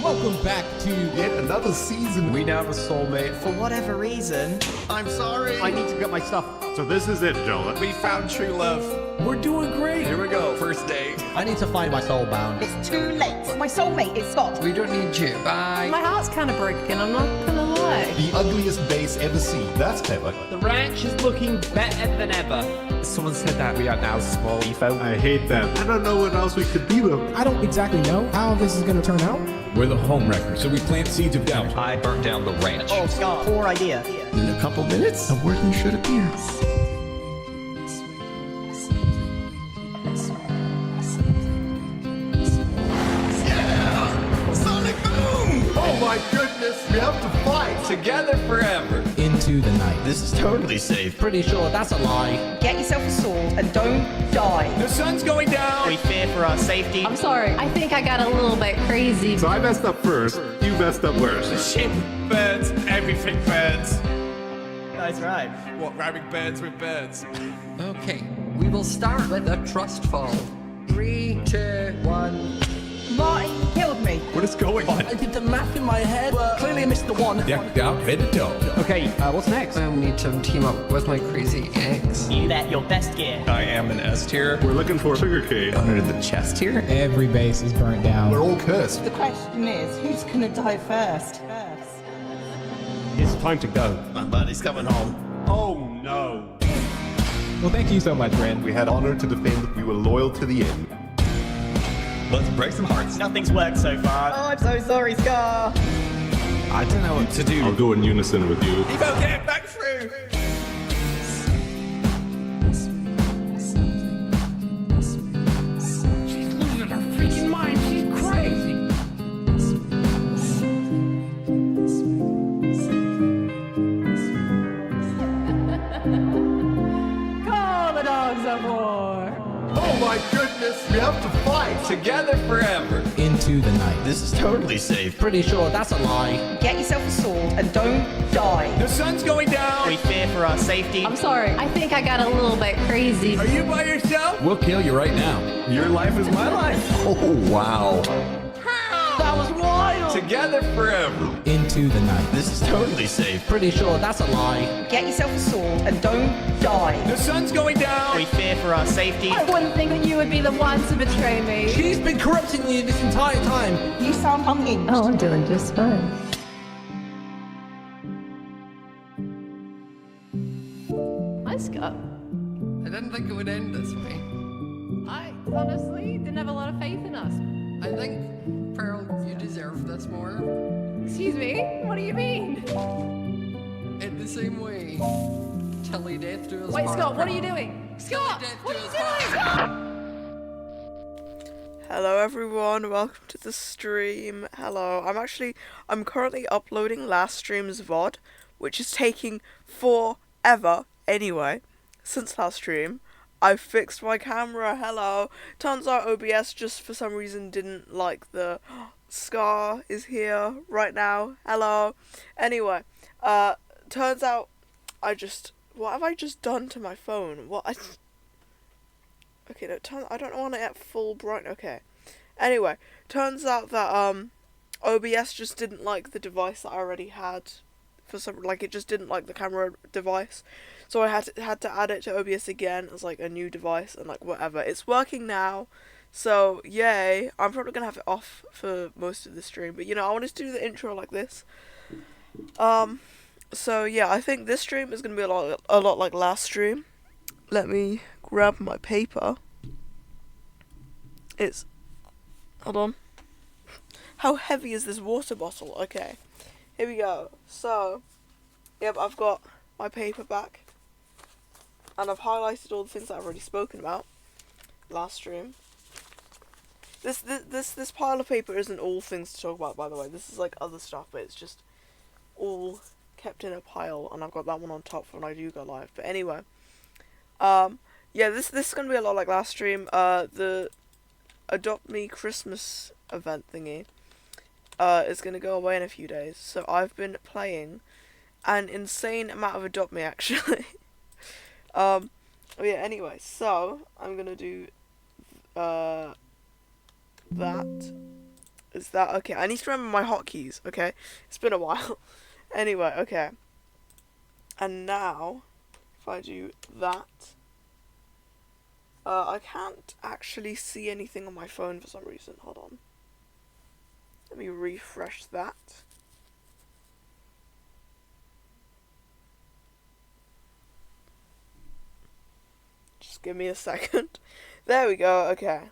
Welcome back to yet another season. We now have a soulmate. For whatever reason, I'm sorry. I need to get my stuff. So this is it, Joel. We found true love. We're doing great. Here we go. First date. I need to find my soulbound. It's too late. My soulmate is Scott. We don't need you. Bye. My heart's kind of broken, I'm not gonna lie. The ugliest base ever seen. That's clever. The ranch is looking better than ever. Someone said that we are now small EFO. I hate them. I don't know what else we could be though. I don't exactly know how this is going to turn out. We're the homewreckers, so we plant seeds of doubt. I burnt down the ranch. oh, Scott, poor idea. In a couple minutes, a working should appear. Oh my goodness, we have to fight! Together forever. Into the night. This is totally safe. Pretty sure that's a lie. Get yourself a sword and don't die. The sun's going down. We fear for our safety. I'm sorry, I think I got a little bit crazy. So I messed up first, you messed up worse. Shit burns. Everything burns. That's right. What, ramming beds with beds? Okay, we will start with a trust fall. 3, 2, 1. Martin killed me. What is going on? I did the math in my head, but clearly I missed the one. Decked out, head to toe. Okay, what's next? I need to team up with my crazy ex. You bet your best gear. I am an S tier. We're looking for sugarcane. Under the chest here. Every base is burnt down. We're all cursed. The question is, who's gonna die first? It's time to go. My buddy's coming home. Oh no. Well, thank you so much, Brand. We had honor to defend. We were loyal to the end. Let's break some hearts. Nothing's worked so far. Oh, I'm so sorry, Scar. I don't know what to do. I'll go in unison with you. Evo, get back through. She's losing her freaking mind. She's crazy. Call the dogs of war. Oh my goodness, we have to fight! Together forever. Into the night. This is totally safe. Pretty sure that's a lie. Get yourself a sword and don't die. The sun's going down. We fear for our safety. I'm sorry, I think I got a little bit crazy. Are you by yourself? We'll kill you right now. Your life is my life. Oh, wow. That was wild. Together forever. Into the night. This is totally safe. Pretty sure that's a lie. Get yourself a sword and don't die. The sun's going down. We fear for our safety. I wouldn't think that you would be the one to betray me. She's been corrupting you this entire time. You sound unhinged. Oh, I'm doing just fine. Hi, Scott. I didn't think it would end this way. I honestly didn't have a lot of faith in us. I think, Pearl, you deserve this more. Excuse me? What do you mean? In the same way. Tilly death to us. Wait, Scott, what are you doing? Scott, what are you doing? Hello everyone, welcome to the stream. Hello, I'm currently uploading last stream's VOD, which is taking forever anyway. Since last stream, I've fixed my camera, hello. Turns out OBS just for some reason didn't like the Scar is here right now, hello. Anyway, turns out what have I just done to my phone? Okay, no, I don't want it at full bright. Okay. Anyway, turns out that OBS just didn't like the device that I already had. It just didn't like the camera device, so I had to add it to OBS again as like a new device and like whatever. It's working now, so yay! I'm probably gonna have it off for most of the stream, but I wanted to do the intro like this. So yeah, I think this stream is gonna be a lot like last stream. Let me grab my paper. Hold on. How heavy is this water bottle? Okay, here we go. So, yep, I've got my paper back, and I've highlighted all the things that I've already spoken about last stream. This pile of paper isn't all things to talk about, by the way. This is like other stuff, but it's just all kept in a pile, and I've got that one on top for when I do go live. But anyway, yeah, this is gonna be a lot like last stream. The Adopt Me Christmas event thingy is gonna go away in a few days, so I've been playing an insane amount of Adopt Me actually. Yeah, anyway, so I'm gonna do that. Is that okay? I need to remember my hotkeys. Okay, it's been a while. Anyway, okay. And now, if I do that, I can't actually see anything on my phone for some reason. Hold on. Let me refresh that. Just give me a second. There we go, okay.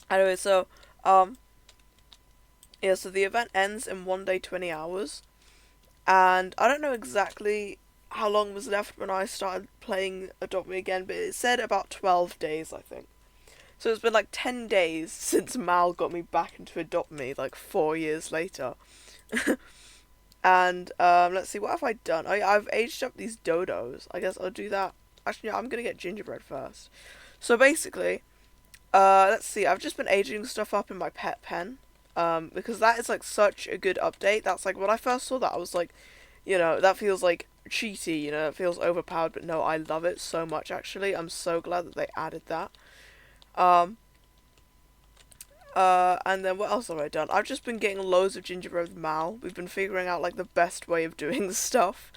Anyway, so, yeah, so the event ends in 1 day, 20 hours. And I don't know exactly how long was left when I started playing Adopt Me again, but it said about 12 days, I think. So it's been like 10 days since Mal got me back into Adopt Me, like 4 years later. And, let's see, what have I done? I've aged up these dodos. I guess I'll do that. Actually, no, I'm gonna get gingerbread first. So basically, let's see, I've just been aging stuff up in my pet pen. Because that is like such a good update. That's like, when I first saw that, I was like, you know, that feels like cheaty, you know, it feels overpowered, but no, I love it so much, actually. I'm so glad that they added that. And then what else have I done? I've just been getting loads of gingerbread with Mal. We've been figuring out like the best way of doing stuff.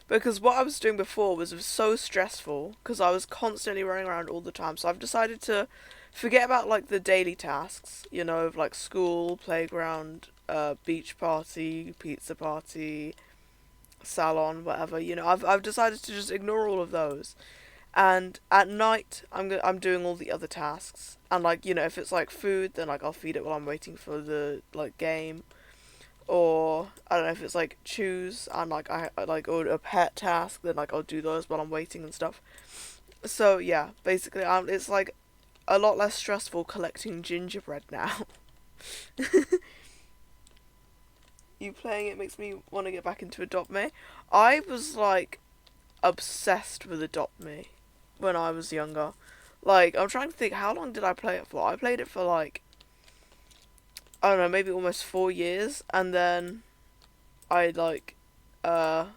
Because what I was doing before was so stressful, because I was constantly running around all the time. So I've decided to forget about like the daily tasks, you know, of like school, playground, beach party, pizza party, salon, whatever. You know, I've decided to just ignore all of those. And at night, I'm doing all the other tasks. And like, you know, if it's like food, then like I'll feed it while I'm waiting for the like game. Or I don't know, if it's like choose and like I like, or a pet task, then like I'll do those while I'm waiting and stuff. So yeah, basically, it's like a lot less stressful collecting gingerbread now. You playing it makes me want to get back into Adopt Me. I was like obsessed with Adopt Me when I was younger. Like, I'm trying to think, how long did I play it for? I played it for like, I don't know, maybe almost 4 years, and then I like, I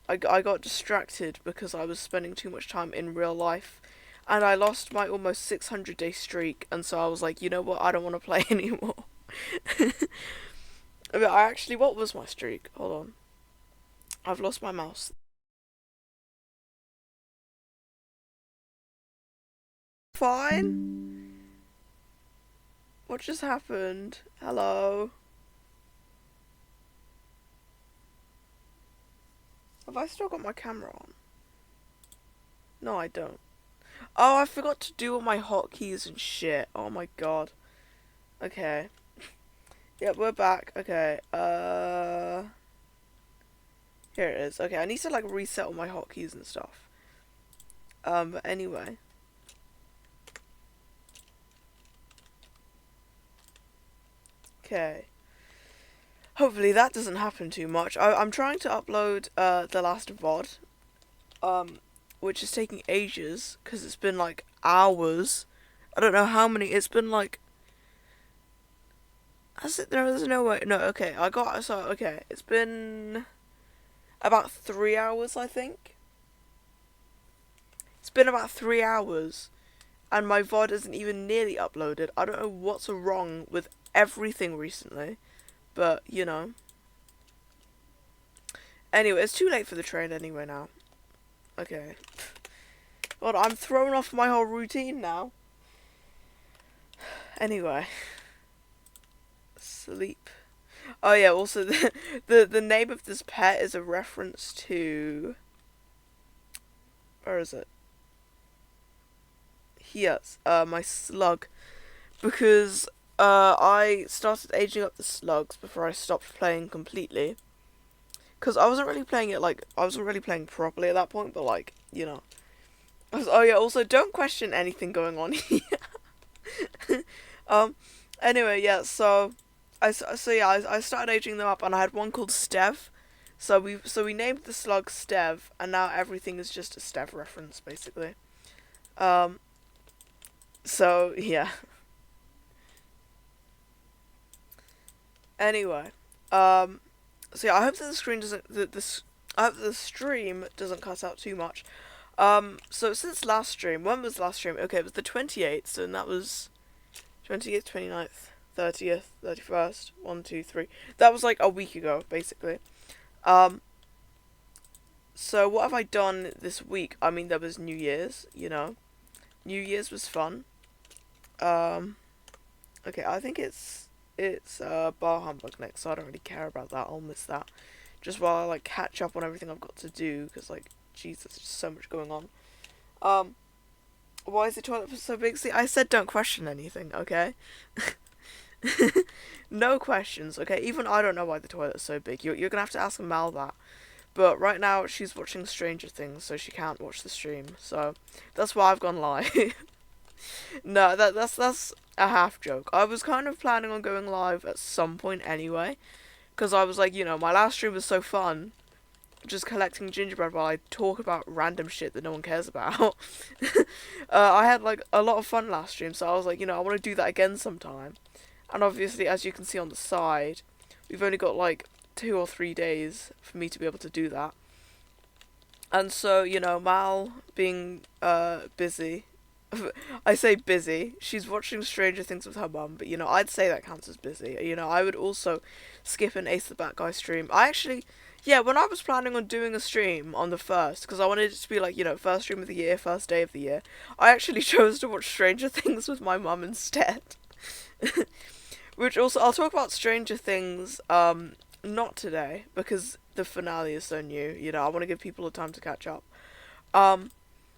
got distracted because I was spending too much time in real life, and I lost my almost 600-day streak, and so I was like, you know what, I don't want to play anymore. But I actually, what was my streak? Hold on. I've lost my mouse. Fine? What just happened? Hello? Have I still got my camera on? No, I don't. Oh, I forgot to do all my hotkeys and shit. Oh my god. Okay. Yep, we're back. Okay, here it is. Okay, I need to like reset all my hotkeys and stuff. But anyway. Okay. Hopefully that doesn't happen too much. I'm trying to upload the last VOD, which is taking ages because it's been like hours. I don't know how many. It's been like. Has it? There's no way. No. Okay. Okay. It's been about 3 hours, I think. It's been about 3 hours, and my VOD isn't even nearly uploaded. I don't know what's wrong with everything recently. But, you know. Anyway, it's too late for the train anyway now. Okay. God, I'm thrown off my whole routine now. Anyway. Sleep. Oh yeah, also the name of this pet is a reference to... Where is it? Yes, my slug. Because... I started aging up the slugs before I stopped playing completely. Because I wasn't really playing it, like, I wasn't really playing properly at that point, but, like, you know. Oh, yeah, also, don't question anything going on here. Anyway, yeah, so I started aging them up, and I had one called Stev. So we named the slug Stev, and now everything is just a Stev reference, basically. So, yeah. Anyway, so yeah, I hope that the screen doesn't, I hope the stream doesn't cut out too much. So since last stream, when was last stream? Okay, it was the 28th, and that was 28th, 29th, 30th, 31st, 1, 2, 3. That was like a week ago, basically. So what have I done this week? I mean, there was New Year's, you know. New Year's was fun. Okay, I think it's Bar Humbug next, so I don't really care about that. I'll miss that. Just while I like catch up on everything I've got to do, because like, Jesus, there's just so much going on. Why is the toilet so big? See, I said don't question anything, okay? No questions, okay? Even I don't know why the toilet's so big. You're gonna have to ask Mal that. But right now she's watching Stranger Things, so she can't watch the stream. So that's why I've gone live. No, that's a half joke. I was kind of planning on going live at some point anyway, because I was like, you know, my last stream was so fun, just collecting gingerbread while I talk about random shit that no one cares about. I had like a lot of fun last stream, so I was like, you know, I want to do that again sometime. And obviously, as you can see on the side, we've only got like 2 or 3 days for me to be able to do that. And so, you know, Mal being busy, I say busy, she's watching Stranger Things with her mum, but you know, I'd say that counts as busy. You know, I would also skip an Ace the Bat Guy stream. I actually, yeah, when I was planning on doing a stream on the 1st, because I wanted it to be like, you know, first stream of the year, first day of the year, I actually chose to watch Stranger Things with my mum instead. Which also, I'll talk about Stranger Things, not today, because the finale is so new, you know, I want to give people a time to catch up.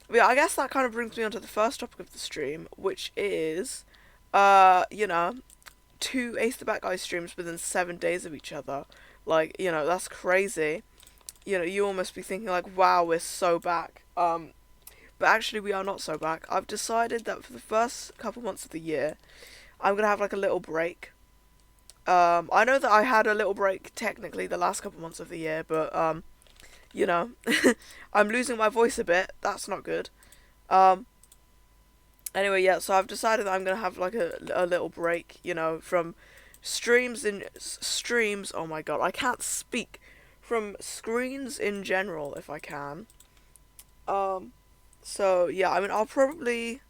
But yeah, I guess that kind of brings me on to the first topic of the stream, which is, you know, 2 Ace the Bat Guy streams within 7 days of each other. Like, you know, that's crazy. You know, you almost be thinking like, wow, we're so back. But actually we are not so back. I've decided that for the first couple months of the year, I'm gonna have like a little break. I know that I had a little break technically the last couple months of the year, but you know, I'm losing my voice a bit. That's not good. Anyway, yeah, so I've decided that I'm gonna have like a little break, you know, from streams, oh my god, I can't speak, from screens in general, if I can. So yeah, I mean, I'll probably,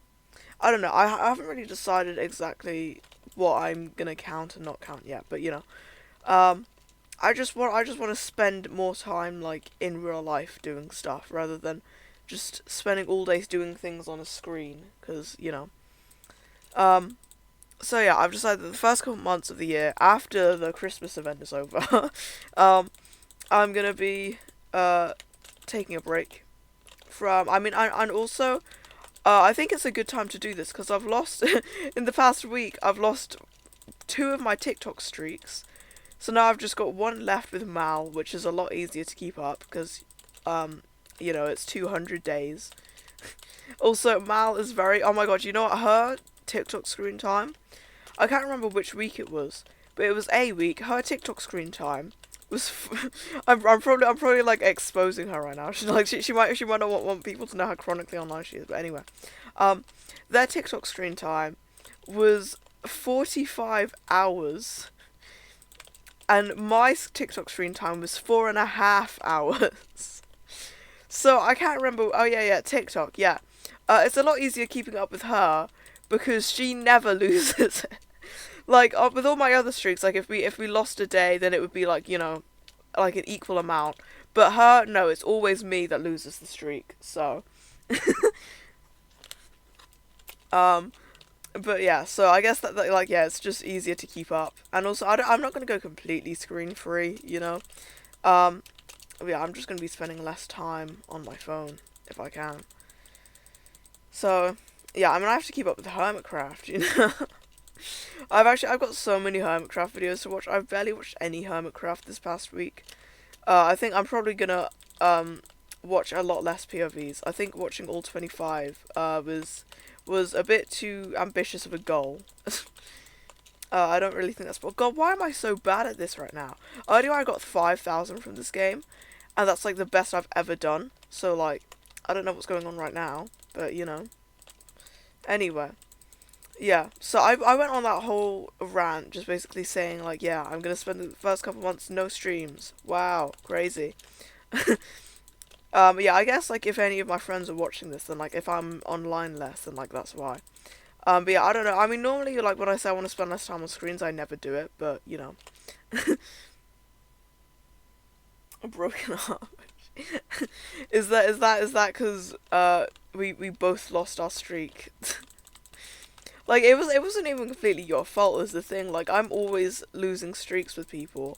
I don't know, I haven't really decided exactly what I'm gonna count and not count yet, but you know, I just want to spend more time like in real life doing stuff rather than just spending all day doing things on a screen, because you know. So yeah, I've decided that the first couple months of the year, after the Christmas event is over, I'm gonna be taking a break from. I mean, and also, I think it's a good time to do this because I've lost in the past week. I've lost 2 of my TikTok streaks. So now I've just got 1 left with Mal, which is a lot easier to keep up because, you know, it's 200 days. Also, Mal is very, oh my god, you know what, her TikTok screen time, I can't remember which week it was, but it was a week, her TikTok screen time was, I'm probably like exposing her right now. She's like, she might not want people to know how chronically online she is, but anyway, their TikTok screen time was 45 hours. And my TikTok screen time was 4.5 hours. So I can't remember. Oh yeah, TikTok. Yeah, it's a lot easier keeping up with her because she never loses it. Like with all my other streaks, like if we lost a day, then it would be like, you know, like an equal amount. But her, no, it's always me that loses the streak. So. But yeah, so I guess that like, yeah, it's just easier to keep up. And also, I'm not going to go completely screen-free, you know. Yeah, I'm just going to be spending less time on my phone, if I can. So, yeah, I mean, I have to keep up with Hermitcraft, you know. I've got so many Hermitcraft videos to watch. I've barely watched any Hermitcraft this past week. I think I'm probably going to, watch a lot less POVs. I think watching all 25, was a bit too ambitious of a goal. I don't really think that's... God, why am I so bad at this right now? Earlier I got 5,000 from this game, and that's like the best I've ever done. So like, I don't know what's going on right now, but you know. Anyway, yeah, so I went on that whole rant, just basically saying like, yeah, I'm gonna spend the first couple months no streams. Wow, crazy. Yeah, I guess, like, if any of my friends are watching this, then, like, if I'm online less, then, like, that's why. But yeah, I don't know. I mean, normally, like, when I say I want to spend less time on screens, I never do it, but, you know. A broken heart. Is that because, we both lost our streak? Like, it wasn't even completely your fault is the thing. Like, I'm always losing streaks with people.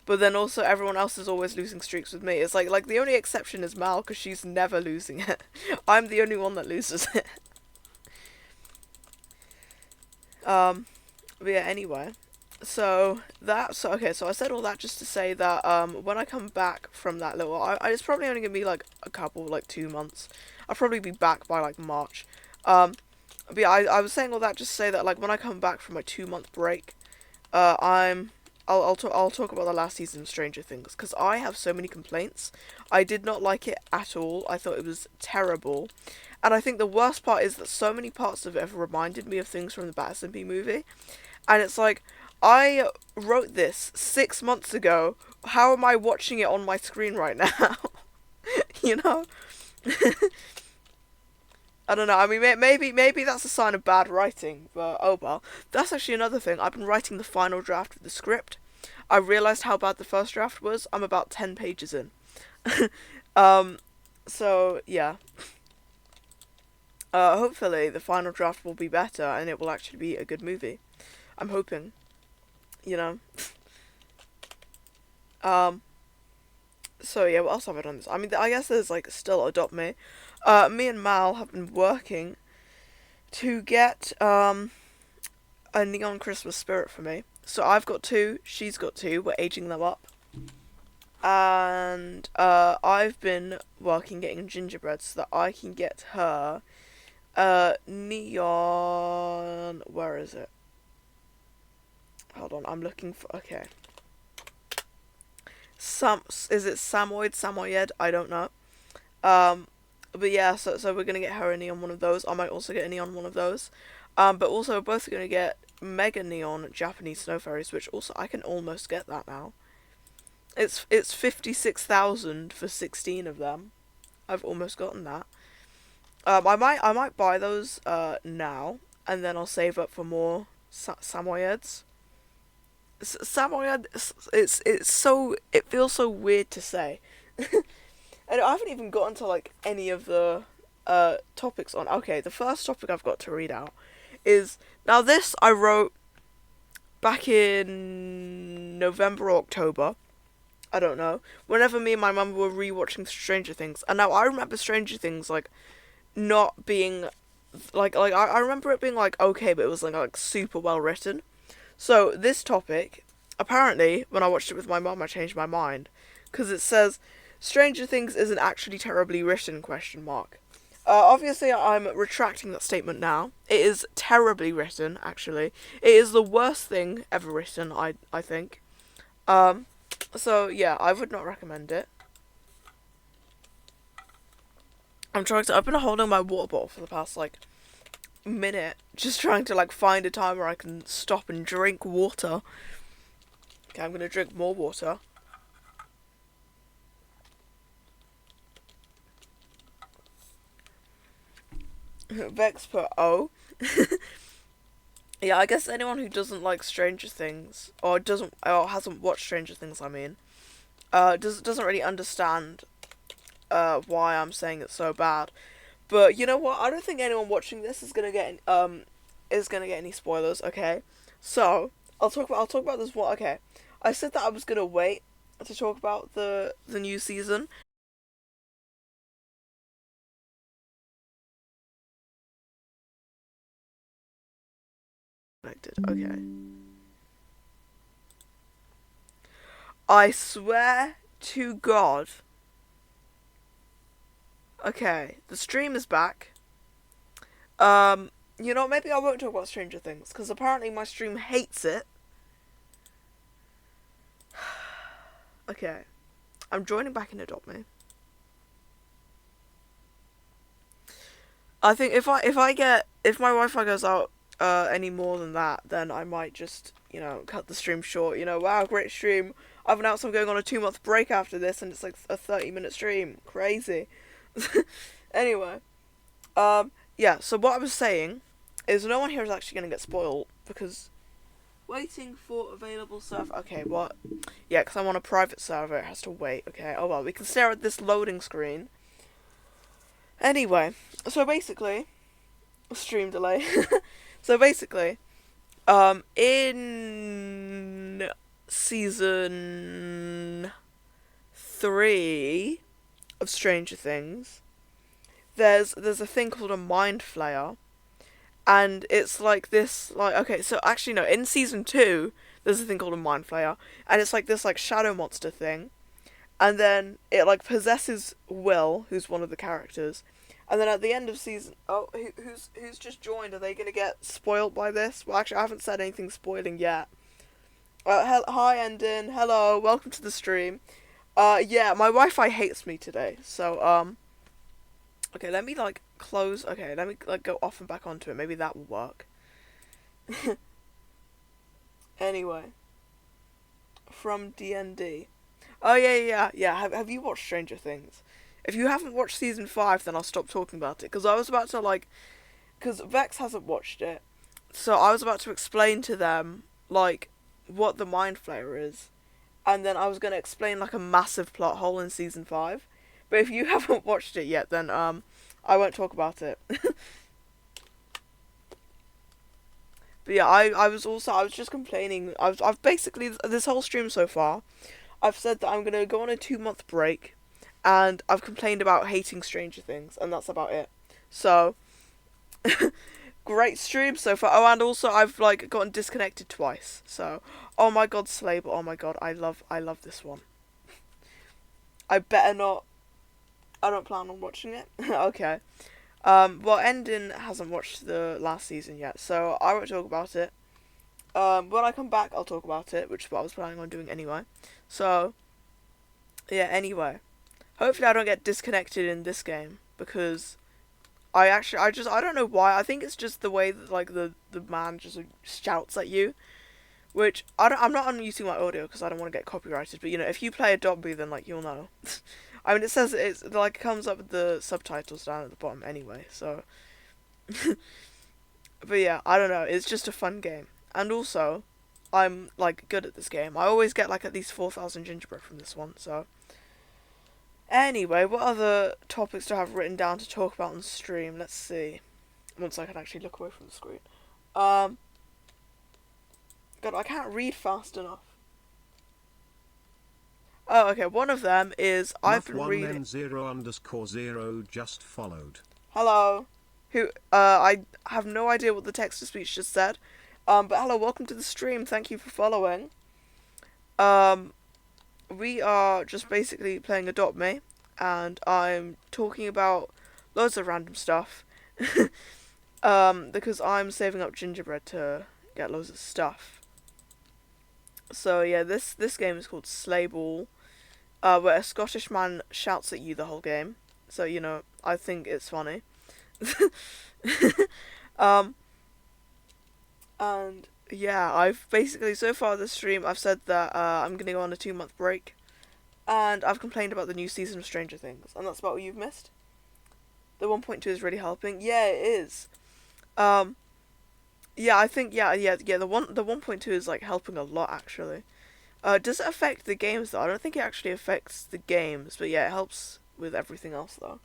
But then also everyone else is always losing streaks with me. It's like the only exception is Mal, because she's never losing it. I'm the only one that loses it. But yeah, anyway. So I said all that just to say that when I come back from that little, it's probably only gonna be like a couple, like 2 months. I'll probably be back by like March. But yeah, I was saying all that just to say that, like, when I come back from my 2-month break, I'll talk about the last season of Stranger Things, because I have so many complaints. I did not like it at all. I thought it was terrible. And I think the worst part is that so many parts of it have reminded me of things from the Battersby movie. And it's like, I wrote this 6 months ago. How am I watching it on my screen right now? You know? I don't know. I mean, maybe that's a sign of bad writing, but oh well. That's actually another thing. I've been writing the final draft of the script. I realised how bad the first draft was. I'm about 10 pages in. So yeah. Hopefully the final draft will be better and it will actually be a good movie. I'm hoping. You know. So yeah, what else have I done this? I mean, I guess there's like still Adopt Me. Me and Mal have been working to get a neon Christmas spirit for me. So I've got 2, she's got 2, we're aging them up. And I've been working getting gingerbread so that I can get her neon, where is it? Hold on, I'm looking for, okay. Is it Samoyed? I don't know. But yeah, so we're gonna get her a neon one of those. I might also get a neon one of those. But also we're both gonna get mega neon Japanese snow fairies, which also I can almost get that now. It's 56,000 for 16 of them. I've almost gotten that. I might buy those now, and then I'll save up for more Samoyeds. Samoyed, it feels so weird to say. And I haven't even gotten to, like, any of the topics on. Okay, the first topic I've got to read out is, now this I wrote back in November or October. I don't know. Whenever me and my mum were rewatching Stranger Things. And now I remember Stranger Things, like, not being, like I remember it being, like, okay, but it was, like super well written. So, this topic, apparently, when I watched it with my mum, I changed my mind. Because it says, Stranger Things isn't actually terribly written, ? Obviously, I'm retracting that statement now. It is terribly written, actually. It is the worst thing ever written, I think. So, yeah, I would not recommend it. I've been holding my water bottle for the past, like, minute, just trying to, like, find a time where I can stop and drink water. Okay, I'm gonna drink more water. Vex put O. Yeah, I guess anyone who doesn't like Stranger Things, or hasn't watched Stranger Things, I mean, doesn't really understand why I'm saying it's so bad. But you know what? I don't think anyone watching this is gonna get any spoilers. Okay, so I'll talk about this one. Okay, I said that I was gonna wait to talk about the new season. Okay. I swear to God. Okay, the stream is back. You know, maybe I won't talk about Stranger Things, because apparently my stream hates it. Okay. I'm joining back in Adopt Me. I think if my Wi-Fi goes out any more than that, then I might just, cut the stream short. Wow, great stream. I've announced I'm going on a 2-month break after this, and it's like a 30-minute stream. Crazy. Anyway, yeah, so what I was saying is no one here is actually going to get spoiled, because waiting for available server. Okay, what? Yeah, because I'm on a private server, it has to wait. Okay, oh well, we can stare at this loading screen. Anyway, so basically, stream delay. So basically, in season 3 of Stranger Things, there's a thing called a mind flayer, and it's like this, like, okay, so actually no, in season 2 there's a thing called a mind flayer, and it's like this like shadow monster thing, and then it like possesses Will, who's one of the characters, and then at the end of season, oh, who's just joined? Are they gonna get spoiled by this? Well, actually, I haven't said anything spoiling yet. Hi, Endin. Hello, welcome to the stream. Yeah, my Wi-Fi hates me today, so okay, let me like close. Okay, let me like go off and back onto it. Maybe that will work. Anyway, from DND. Oh yeah. Have you watched Stranger Things? If you haven't watched season 5, then I'll stop talking about it, because I was about to like, because Vex hasn't watched it, so I was about to explain to them like what the mind flayer is, and then I was gonna explain like a massive plot hole in season 5. But if you haven't watched it yet, then I won't talk about it. But yeah, I was just complaining. I've basically, this whole stream so far, I've said that I'm gonna go on a 2-month break, and I've complained about hating Stranger Things, and that's about it. So, great stream so far. Oh, and also I've like gotten disconnected twice. So, oh my god, Slable. Oh my god, I love this one. I better not. I don't plan on watching it. Okay. Well, Endin hasn't watched the last season yet, so I won't talk about it. When I come back, I'll talk about it, which is what I was planning on doing anyway. So, yeah, anyway. Hopefully I don't get disconnected in this game, because I don't know why. I think it's just the way that, like, the man just like, shouts at you, which, I'm not unmuting my audio, because I don't want to get copyrighted, but, if you play Adopt Me, then, like, you'll know. I mean, it says, it comes up with the subtitles down at the bottom anyway, so. But yeah, I don't know, it's just a fun game. And also, I'm, like, good at this game. I always get, like, at least 4,000 gingerbread from this one, so. Anyway, what other topics do I have written down to talk about on stream? Let's see. Once I can actually look away from the screen. God, I can't read fast enough. Oh, okay, one of them is, I've been reading... 0_0 just followed. Hello. I have no idea what the text-to-speech just said. But hello, welcome to the stream, thank you for following. We are just basically playing Adopt Me, and I'm talking about loads of random stuff. Because I'm saving up gingerbread to get loads of stuff. So yeah, this game is called Sleigh Ball, where a Scottish man shouts at you the whole game. So, I think it's funny. And yeah, I've basically, so far this stream, I've said that I'm going to go on a 2-month break, and I've complained about the new season of Stranger Things, and that's about what you've missed. The 1.2 is really helping. Yeah, it is. Yeah, I think, yeah, the 1.2 is, like, helping a lot, actually. Does it affect the games, though? I don't think it actually affects the games, but yeah, it helps with everything else, though.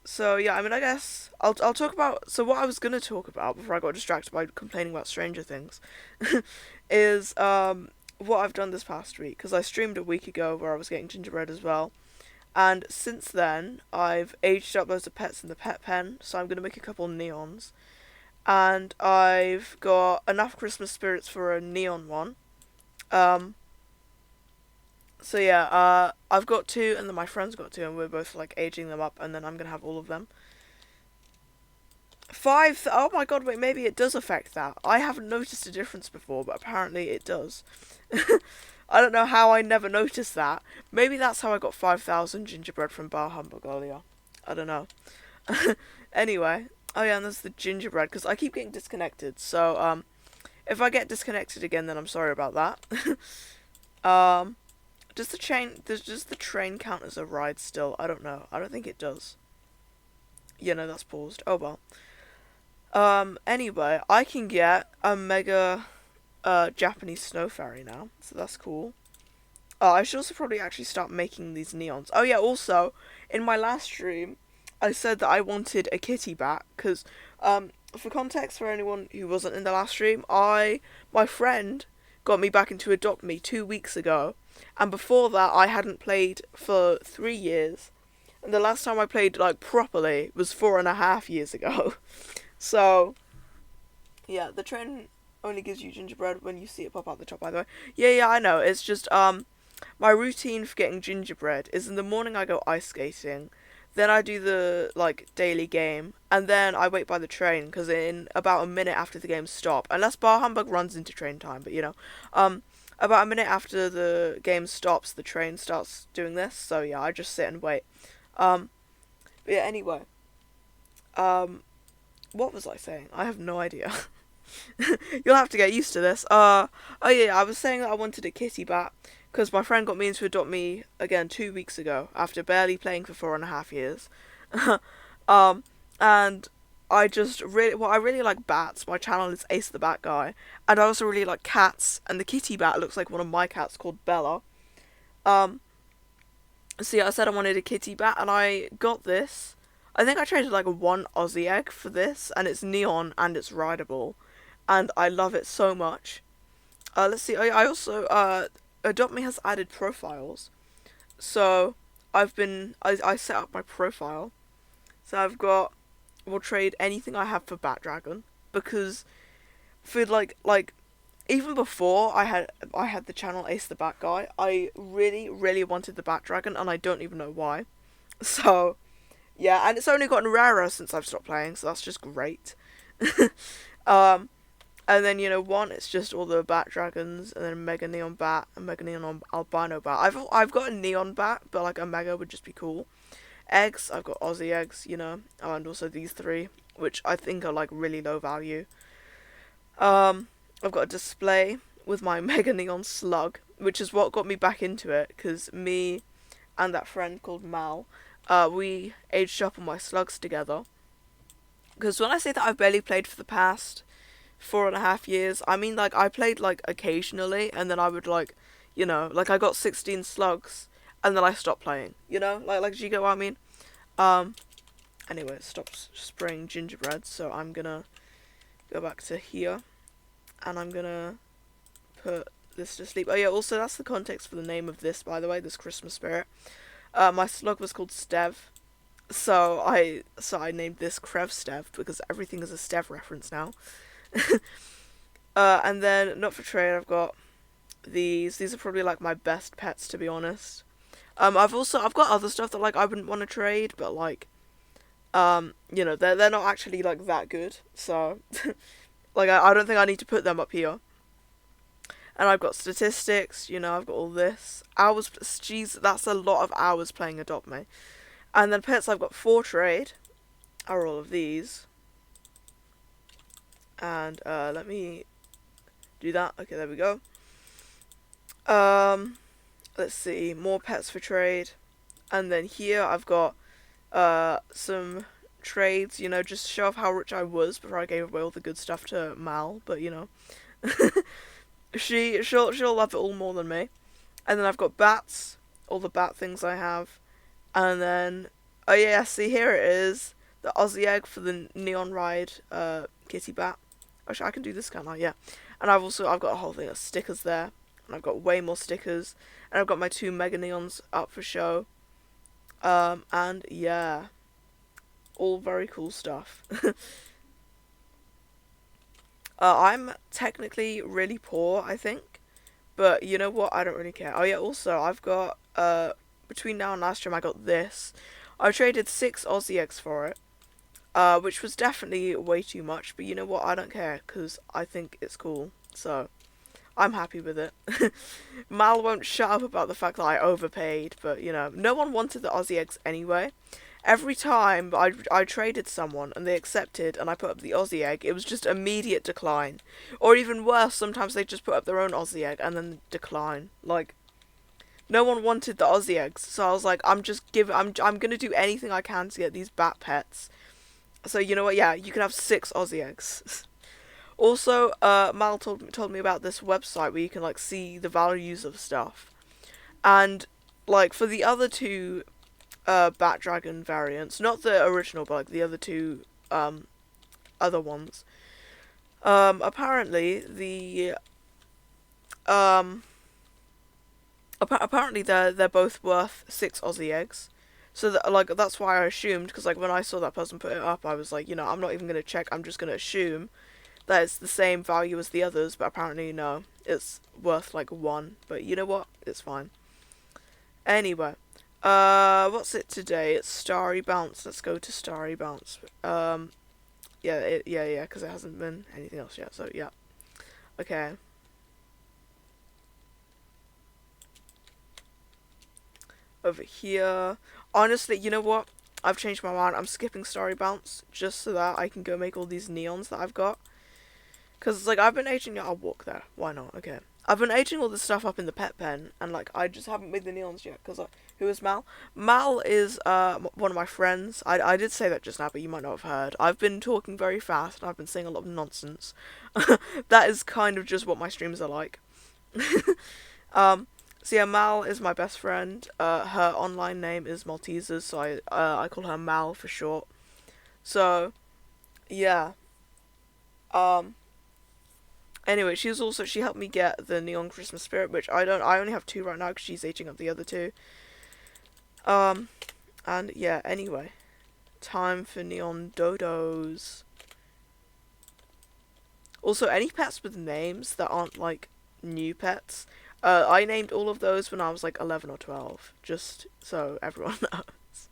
So, yeah, I mean, I guess I'll talk about... So, what I was going to talk about before I got distracted by complaining about Stranger Things is what I've done this past week. Because I streamed a week ago where I was getting gingerbread as well. And since then, I've aged up loads of pets in the pet pen. So, I'm going to make a couple neons. And I've got enough Christmas spirits for a neon one. So yeah, I've got 2, and then my friend's got 2, and we're both, like, aging them up, and then I'm gonna have all of them. 5, oh my god, wait, maybe it does affect that. I haven't noticed a difference before, but apparently it does. I don't know how I never noticed that. Maybe that's how I got 5,000 gingerbread from Bar Humbug earlier. I don't know. Anyway, Oh yeah, and there's the gingerbread, because I keep getting disconnected, so, if I get disconnected again, then I'm sorry about that. Does the train count as a ride still? I don't know. I don't think it does. Yeah, no, that's paused. Oh well. Anyway, I can get a mega, Japanese snow fairy now, so that's cool. I should also probably actually start making these neons. Oh yeah, also, in my last stream, I said that I wanted a kitty bat, because, for context for anyone who wasn't in the last stream, my friend got me back into Adopt Me 2 weeks ago, and before that I hadn't played for 3 years, and the last time I played, like, properly was 4.5 years ago. So, yeah, the train only gives you gingerbread when you see it pop out the top, by the way. Yeah, I know, it's just, my routine for getting gingerbread is in the morning I go ice skating, then I do the, like, daily game, and then I wait by the train, because in about a minute after the game stop, unless Bar Humbug runs into train time, but, you know, about a minute after the game stops, the train starts doing this, so, yeah, I just sit and wait. But, yeah, anyway, what was I saying? I have no idea. You'll have to get used to this. Oh yeah, I was saying that I wanted a kitty bat, because my friend got me into Adopt Me again 2 weeks ago, after barely playing for 4.5 years. And I really like bats. My channel is Ace the Bat Guy, and I also really like cats, and the kitty bat looks like one of my cats called Bella. So yeah, I said I wanted a kitty bat, and I got this. I think I traded like 1 Aussie egg for this, and it's neon, and it's rideable, and I love it so much. Let's see, I also, Adopt Me has added profiles, so I set up my profile, so I've got, we'll trade anything I have for Bat Dragon, because for like, even before I had the channel Ace the Bat Guy, I really wanted the Bat Dragon, and I don't even know why. So, yeah, and it's only gotten rarer since I've stopped playing, so that's just great. And then, you know, it's just all the Bat Dragons, and then Mega Neon Bat, and Mega Neon Albino Bat. I've got a Neon Bat, but, like, a Mega would just be cool. Eggs, I've got Aussie eggs, you know, and also these 3, which I think are, like, really low value. I've got a display with my Mega Neon Slug, which is what got me back into it, because me and that friend called Mal, we aged up on my slugs together. Because when I say that I've barely played for the past 4.5 years, I mean, like, I played, like, occasionally, and then I would, like, you know, like, I got 16 slugs, and then I stopped playing, you know, like, do you get what I mean? Anyway, it stops spraying gingerbread, so I'm gonna go back to here, and I'm gonna put this to sleep. Oh yeah, also, that's the context for the name of this, by the way, this Christmas spirit. My slug was called Stev, so I named this Krev Stev, because everything is a Stev reference now. And then, not for trade, I've got these are probably, like, my best pets, to be honest. I've got other stuff that, like, I wouldn't want to trade, but, like, you know, they're not actually, like, that good, so, like, I don't think I need to put them up here. And I've got statistics, you know, I've got all this. Hours, jeez, that's a lot of hours playing Adopt Me. And then pets, I've got 4 trade, are all of these. And, let me do that. Okay, there we go. Let's see, more pets for trade. And then here I've got, some trades, you know, just to show off how rich I was before I gave away all the good stuff to Mal, but, you know. She'll love it all more than me. And then I've got bats, all the bat things I have. And then, oh yeah, see, here it is. The Aussie egg for the Neon Ride, kitty bat. Actually, I can do this, can't I? Yeah. And I've got a whole thing of stickers there. And I've got way more stickers. And I've got my 2 Mega Neons up for show. And yeah. All very cool stuff. I'm technically really poor, I think. But you know what? I don't really care. Oh yeah, also, I've got, between now and last stream, I got this. I traded 6 Aussie eggs for it. Which was definitely way too much, but you know what, I don't care, because I think it's cool, so I'm happy with it. Mal won't shut up about the fact that I overpaid, but, you know, no one wanted the Aussie eggs anyway, every time I traded someone and they accepted and I put up the Aussie egg, it was just immediate decline. Or even worse, sometimes they just put up their own Aussie egg and then decline. Like, no one wanted the Aussie eggs, so I was like, I'm gonna do anything I can to get these bat pets. So you know what? Yeah, you can have 6 Aussie eggs. Also, Mal told me about this website where you can like see the values of stuff, and like for the other 2 Bat Dragon variants, not the original, but like the other 2 other ones. Apparently apparently they're both worth 6 Aussie eggs. So that, like, that's why I assumed, because like when I saw that person put it up, I was like, you know, I'm not even gonna check. I'm just gonna assume that it's the same value as the others. But apparently no, it's worth like 1. But you know what? It's fine. Anyway, what's it today? It's Starry Bounce. Let's go to Starry Bounce. Yeah, because it hasn't been anything else yet. So yeah, okay. Over here. Honestly, you know what? I've changed my mind. I'm skipping Starry Bounce just so that I can go make all these neons that I've got. Because, like, I've been aging... I'll walk there. Why not? Okay. I've been aging all this stuff up in the pet pen. And, like, I just haven't made the neons yet. Because, who is Mal? Mal is one of my friends. I did say that just now, but you might not have heard. I've been talking very fast. And I've been saying a lot of nonsense. That is kind of just what my streams are like. So yeah, Mal is my best friend. Her online name is Maltesers, so I call her Mal for short. So, yeah. Anyway, she helped me get the Neon Christmas Spirit, which I only have 2 right now because she's aging up the other 2. And yeah, anyway. Time for Neon Dodos. Also, any pets with names that aren't, like, new pets... I named all of those when I was like 11 or 12, just so everyone knows.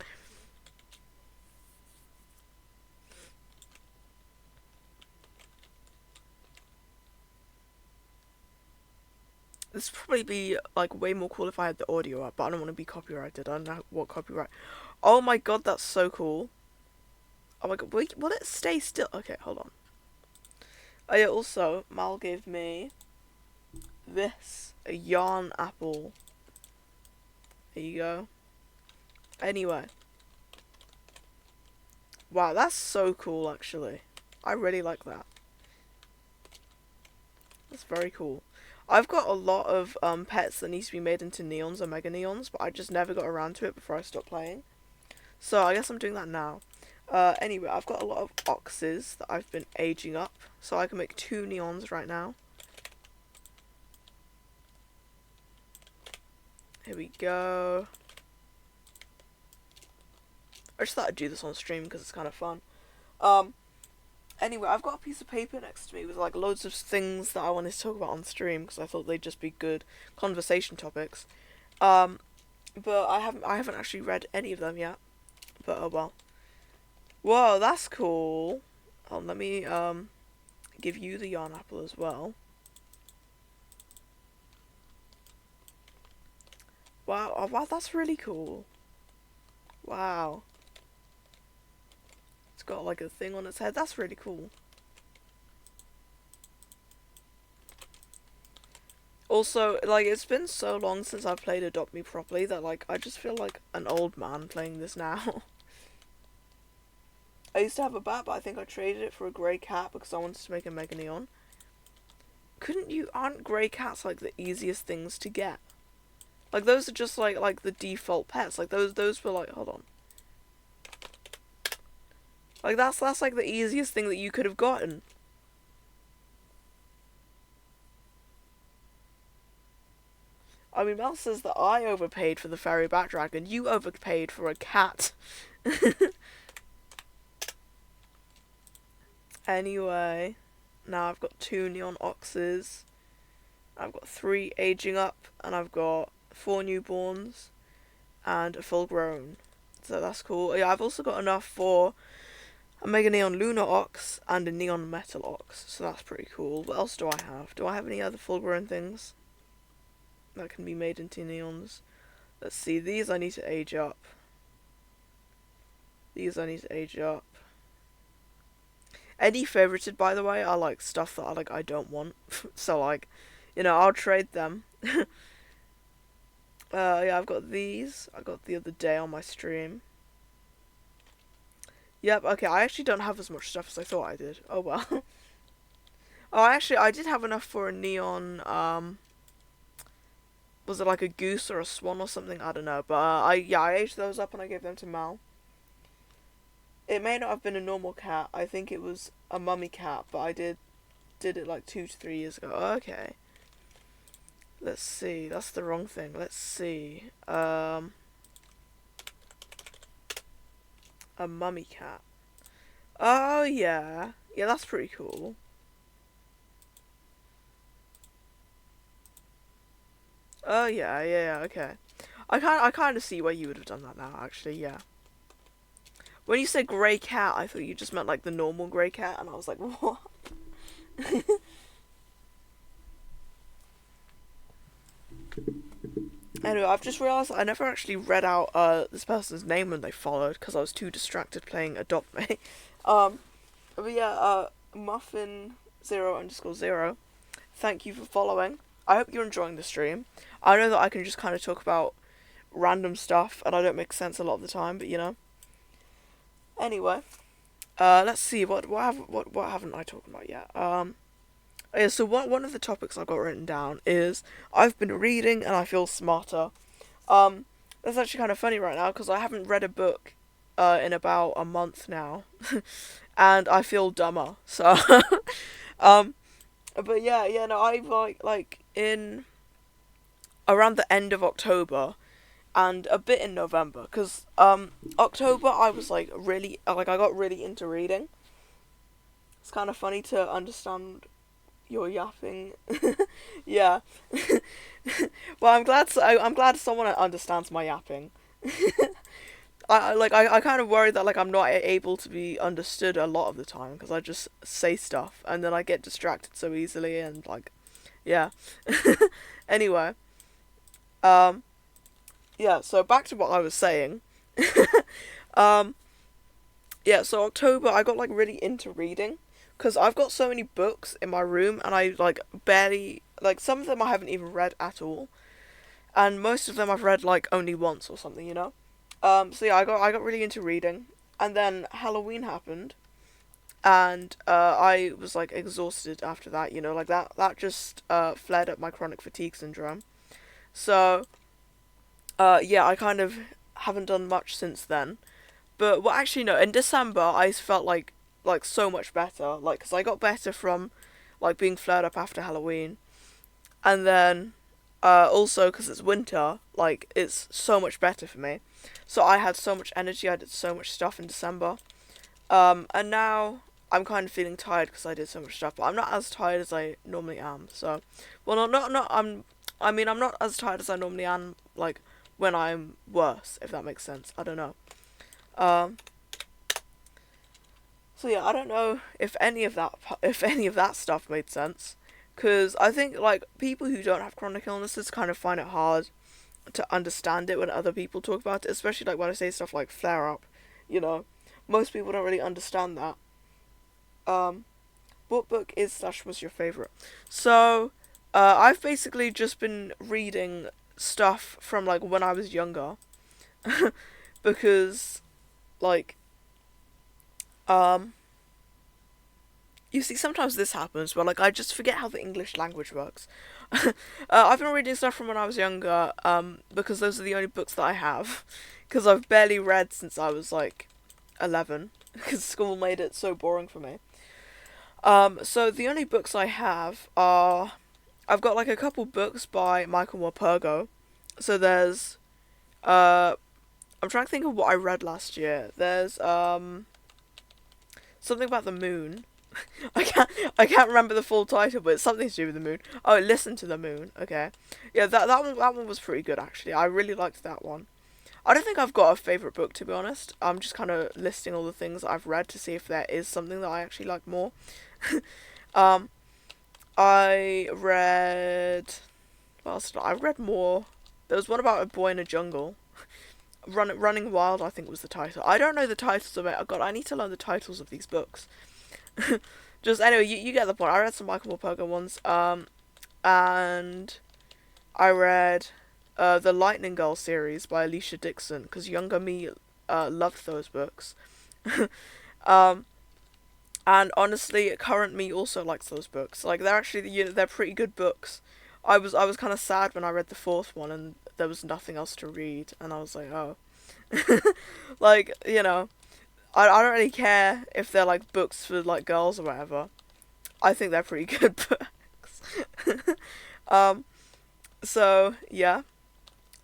This would probably be like way more cool if I had the audio up, but I don't want to be copyrighted. I don't know what copyright. Oh my god, that's so cool. Oh my god, wait, will it stay still? Okay, hold on. Oh yeah, also, Mal gave me this. A yarn apple. There you go. Anyway. Wow, that's so cool, actually. I really like that. That's very cool. I've got a lot of pets that need to be made into neons or mega neons, but I just never got around to it before I stopped playing. So I guess I'm doing that now. Anyway, I've got a lot of oxes that I've been aging up, so I can make 2 neons right now. Here we go. I just thought I'd do this on stream because it's kind of fun. Anyway, I've got a piece of paper next to me with like loads of things that I wanted to talk about on stream because I thought they'd just be good conversation topics. But I haven't actually read any of them yet. But oh well. Whoa, that's cool. Let me give you the yarn apple as well. Wow, oh, wow, that's really cool. Wow. It's got like a thing on its head. That's really cool. Also, like, it's been so long since I've played Adopt Me properly that, like, I just feel like an old man playing this now. I used to have a bat, but I think I traded it for a grey cat because I wanted to make a Mega Neon. Aren't grey cats, like, the easiest things to get? Like, those are just, like the default pets. Like, those were, like, hold on. Like, that's like, the easiest thing that you could have gotten. I mean, Mel says that I overpaid for the fairy bat dragon. You overpaid for a cat. Anyway. Now I've got 2 neon oxes. I've got 3 aging up. And I've got 4 newborns and a full grown, so that's cool. Yeah, I've also got enough for a Mega Neon Lunar Ox and a Neon Metal Ox, so that's pretty cool. What else do I have? Do I have any other full grown things that can be made into neons? Let's see, these I need to age up. These I need to age up. Any favorited, by the way, are like stuff that I don't want. So like, you know, I'll trade them. Yeah, I've got these. I got the other day on my stream. Yep, okay, I actually don't have as much stuff as I thought I did. Oh well. Oh, actually, I did have enough for a neon, was it like a goose or a swan or something? I don't know, but I aged those up and I gave them to Mal. It may not have been a normal cat. I think it was a mummy cat, but I did it like 2 to 3 years ago. Okay. Let's see. That's the wrong thing. Let's see. A mummy cat. Oh yeah. Yeah, that's pretty cool. Oh yeah, okay. I kind of see why you would have done that now, actually, yeah. When you said grey cat, I thought you just meant like the normal grey cat, and I was like, what? Anyway, I've just realised I never actually read out this person's name when they followed, because I was too distracted playing Adopt Me. But yeah, Muffin0_0, thank you for following. I hope you're enjoying the stream. I know that I can just kind of talk about random stuff, and I don't make sense a lot of the time, but you know. Anyway, let's see, what haven't I talked about yet? Yeah, so one of the topics I've got written down is I've been reading and I feel smarter. That's actually kind of funny right now, because I haven't read a book in about a month now, and I feel dumber, so, but yeah, no, I like in around the end of October and a bit in November, because October I was like I got really into reading. It's kind of funny to understand your yapping. Yeah. Well, I'm glad someone understands my yapping. I kind of worry that like I'm not able to be understood a lot of the time, because I just say stuff and then I get distracted so easily, and like, yeah. Anyway, yeah, so back to what I was saying. Yeah, so October I got like really into reading, because I've got so many books in my room, and I like barely, like, some of them I haven't even read at all, and most of them I've read like only once or something, you know. So yeah, I got really into reading, and then Halloween happened, and I was like exhausted after that, you know, like that just flared up my chronic fatigue syndrome. So yeah, I kind of haven't done much since then. But well, actually no, in December I felt like so much better, like, because I got better from like being flared up after Halloween, and then also because it's winter, like, it's so much better for me. So I had so much energy, I did so much stuff in December, and now I'm kind of feeling tired because I did so much stuff, but I'm not as tired as I normally am. So, well, I'm not as tired as I normally am, like, when I'm worse, if that makes sense. I don't know. So yeah, I don't know if any of that stuff made sense, because I think like people who don't have chronic illnesses kind of find it hard to understand it when other people talk about it, especially like when I say stuff like flare up, you know. Most people don't really understand that. What book was your favourite? So, I've basically just been reading stuff from like when I was younger, because like, you see, sometimes this happens where like I just forget how the English language works. I've been reading stuff from when I was younger, because those are the only books that I have, because I've barely read since I was like 11, because school made it so boring for me. So the only books I have are, I've got like a couple books by Michael Morpurgo. So there's, I'm trying to think of what I read last year. There's something about the moon. I can't remember the full title, but it's something to do with the moon. Oh, Listen to the Moon. Okay, yeah, that one was pretty good actually. I really liked that one. I don't think I've got a favourite book, to be honest. I'm just kind of listing all the things that I've read to see if there is something that I actually like more. I read... what else did I read more? There was one about a boy in a jungle. Running Wild, I think was the title. I don't know the titles of it. God, I need to learn the titles of these books. Just anyway, you get the point. I read some Michael Morpurgo ones, and I read the Lightning Girl series by Alicia Dixon, because younger me loved those books. And honestly, current me also likes those books. Like, they're actually, they're pretty good books. I was kind of sad when I read the fourth one and there was nothing else to read, and I was like, oh. Like, I don't really care if they're like books for like girls or whatever. I think they're pretty good books. So yeah,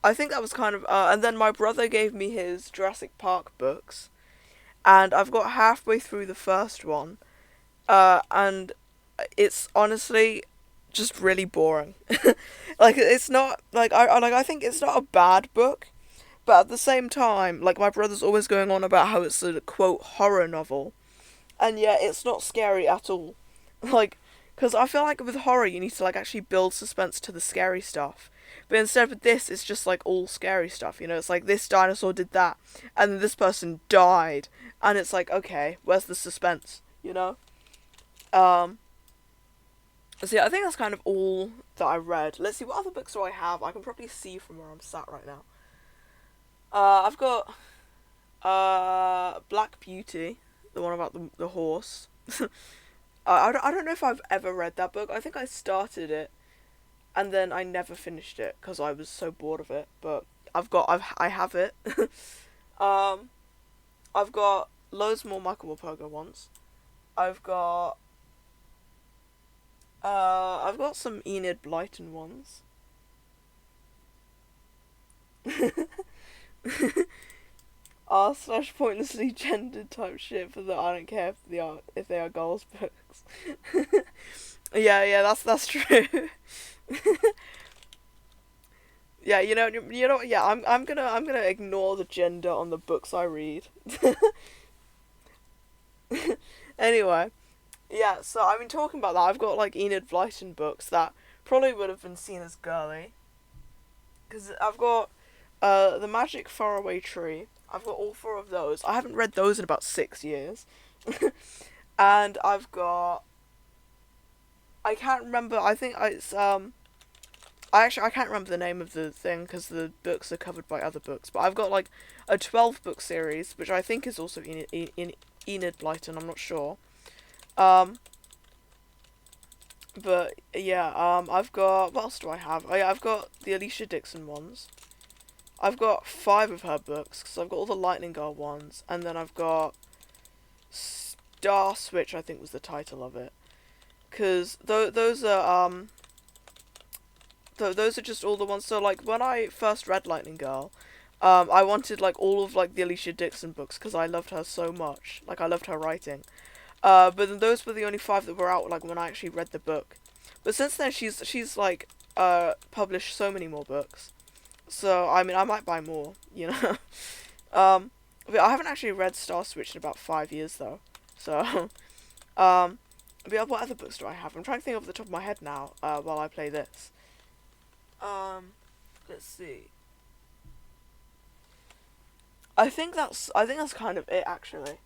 I think that was kind of and then my brother gave me his Jurassic Park books, and I've got halfway through the first one, and it's honestly just really boring. Like, it's not like I think it's not a bad book, but at the same time, like, my brother's always going on about how it's a quote horror novel, and yet it's not scary at all. Like, because I feel like with horror you need to like actually build suspense to the scary stuff. But instead with this, it's just like all scary stuff, it's like this dinosaur did that, and this person died, and it's like, okay, where's the suspense, So yeah, I think that's kind of all that I read. Let's see, what other books do I have? I can probably see from where I'm sat right now. I've got Black Beauty, the one about the horse. I don't know if I've ever read that book. I think I started it, and then I never finished it because I was so bored of it. But I have it. I've got loads more Michael Morpurgo ones. I've got some Enid Blyton ones. r/pointlessly gendered type shit for the I don't care if they are girls books. yeah, that's true. Yeah, yeah, I'm gonna ignore the gender on the books I read. Anyway, yeah, so I've been talking about that. I've got like Enid Blyton books that probably would have been seen as girly, because I've got The Magic Faraway Tree. I've got all 4 of those. I haven't read those in about 6 years. And I've got, I can't remember, I think it's I can't remember the name of the thing because the books are covered by other books, but I've got like a 12 book series, which I think is also Enid Blyton, I'm not sure. But yeah, I've got, what else do I have? Oh yeah, I've got the Alicia Dixon ones. I've got 5 of her books, because I've got all the Lightning Girl ones, and then I've got Star Switch, I think was the title of it. Because those are just all the ones. So like when I first read Lightning Girl, I wanted like all of like the Alicia Dixon books because I loved her so much. Like, I loved her writing. But then those were the only 5 that were out like when I actually read the book. But since then she's like published so many more books. So I mean, I might buy more, But I haven't actually read Star Switch in about 5 years though. So but yeah, what other books do I have? I'm trying to think off the top of my head now while I play this. Let's see. I think that's kind of it actually.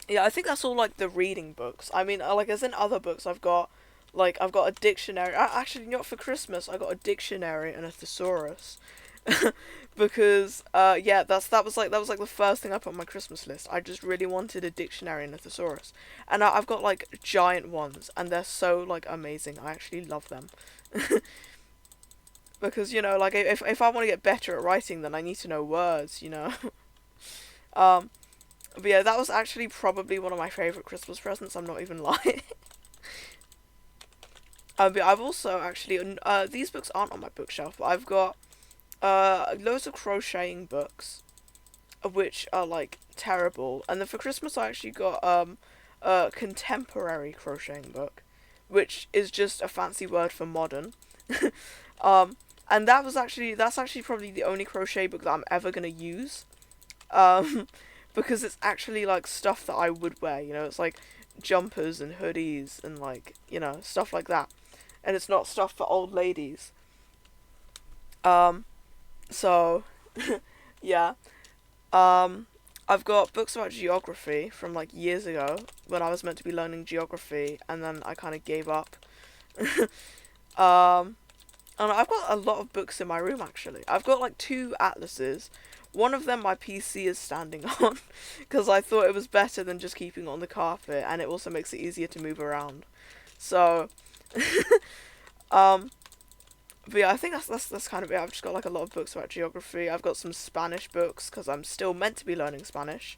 Yeah, I think that's all like the reading books. I mean, like as in other books, I've got a dictionary. Actually, for Christmas I got a dictionary and a thesaurus. Because yeah, that was like the first thing I put on my Christmas list. I just really wanted a dictionary and a thesaurus, and I've got like giant ones, and they're so like amazing. I actually love them. Because like if I want to get better at writing, then I need to know words. But yeah, that was actually probably one of my favorite Christmas presents. I'm not even lying. But I've also actually these books aren't on my bookshelf, but I've got loads of crocheting books, which are like terrible. And then for Christmas I actually got a contemporary crocheting book, which is just a fancy word for modern. And that's actually probably the only crochet book that I'm ever gonna use. Because it's actually like stuff that I would wear, it's like jumpers and hoodies and like, stuff like that. And it's not stuff for old ladies. So, yeah. I've got books about geography from like years ago when I was meant to be learning geography, and then I kind of gave up. And I've got a lot of books in my room actually. I've got like 2 atlases. One of them my PC is standing on because I thought it was better than just keeping it on the carpet, and it also makes it easier to move around. So, but yeah, I think that's kind of it. I've just got like a lot of books about geography. I've got some Spanish books because I'm still meant to be learning Spanish.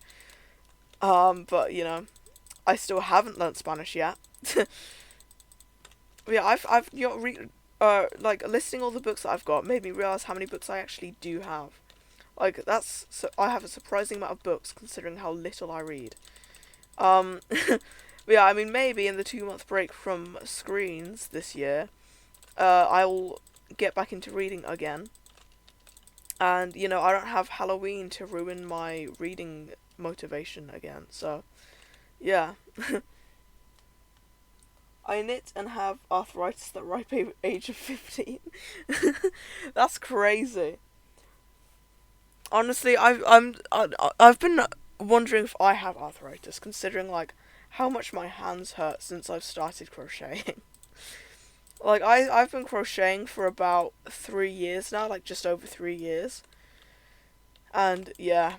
But you know, I still haven't learnt Spanish yet. But yeah, I've like listing all the books that I've got made me realize how many books I actually do have. Like I have a surprising amount of books considering how little I read. But yeah, I mean maybe in the 2-month break from screens this year, I'll get back into reading again. And you know, I don't have Halloween to ruin my reading motivation again. So yeah. I knit and have arthritis at the ripe age of 15. That's crazy. Honestly, I've been wondering if I have arthritis, considering like how much my hands hurt since I've started crocheting. Like I've been crocheting for about 3 years now, like just over 3 years. And yeah.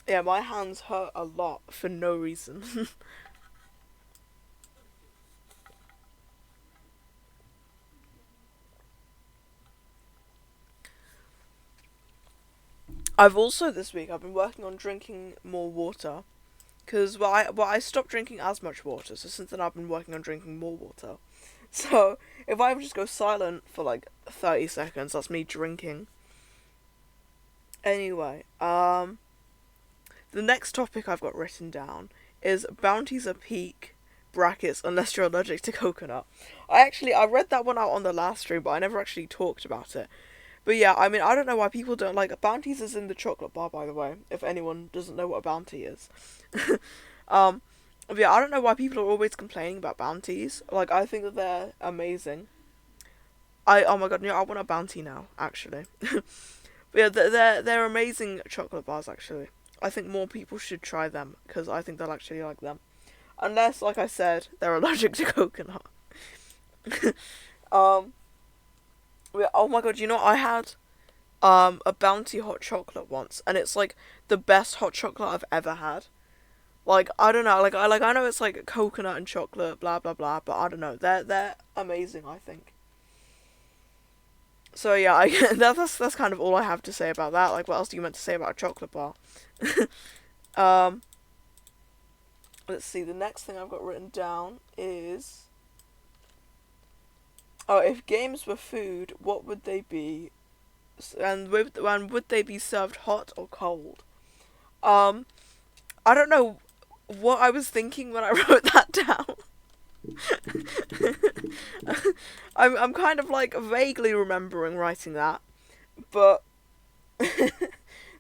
Yeah, my hands hurt a lot for no reason. I've also this week I've been working on drinking more water, because I stopped drinking as much water. So since then I've been working on drinking more water. So if I ever just go silent for like 30 seconds, that's me drinking. Anyway, the next topic I've got written down is bounties are peak, brackets, unless you're allergic to coconut. I read that one out on the last stream, but I never actually talked about it. But yeah, I mean, I don't know why people don't like bounties is in the chocolate bar, by the way, if anyone doesn't know what a bounty is. But yeah, I don't know why people are always complaining about bounties. Like, I think that they're amazing. Oh my god, yeah, I want a bounty now, actually. But yeah, they're amazing chocolate bars, actually. I think more people should try them, because I think they'll actually like them. Unless, like I said, they're allergic to coconut. Oh my god, you know, I had a Bounty hot chocolate once, and it's like the best hot chocolate I've ever had. Like, I don't know, like I know it's like coconut and chocolate, blah blah blah, but I don't know, they're amazing, I think. So yeah, that's kind of all I have to say about that. Like, what else do you meant to say about a chocolate bar? Let's see, the next thing I've got written down is, oh, if games were food, what would they be? And would they be served hot or cold? I don't know what I was thinking when I wrote that down. I'm kind of like vaguely remembering writing that, but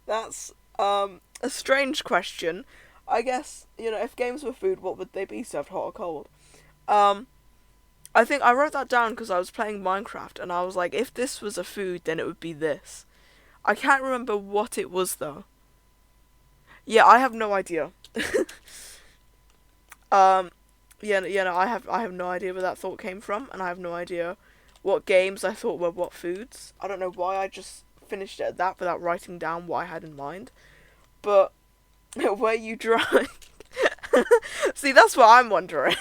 that's a strange question. I guess, you know, if games were food, what would they be, served hot or cold? I think I wrote that down because I was playing Minecraft, and I was like, if this was a food, then it would be this. I can't remember what it was though. Yeah, I have no idea. No, I have no idea where that thought came from, and I have no idea what games I thought were what foods. I don't know why I just finished it at that without writing down what I had in mind. But were you drunk? See, that's what I'm wondering.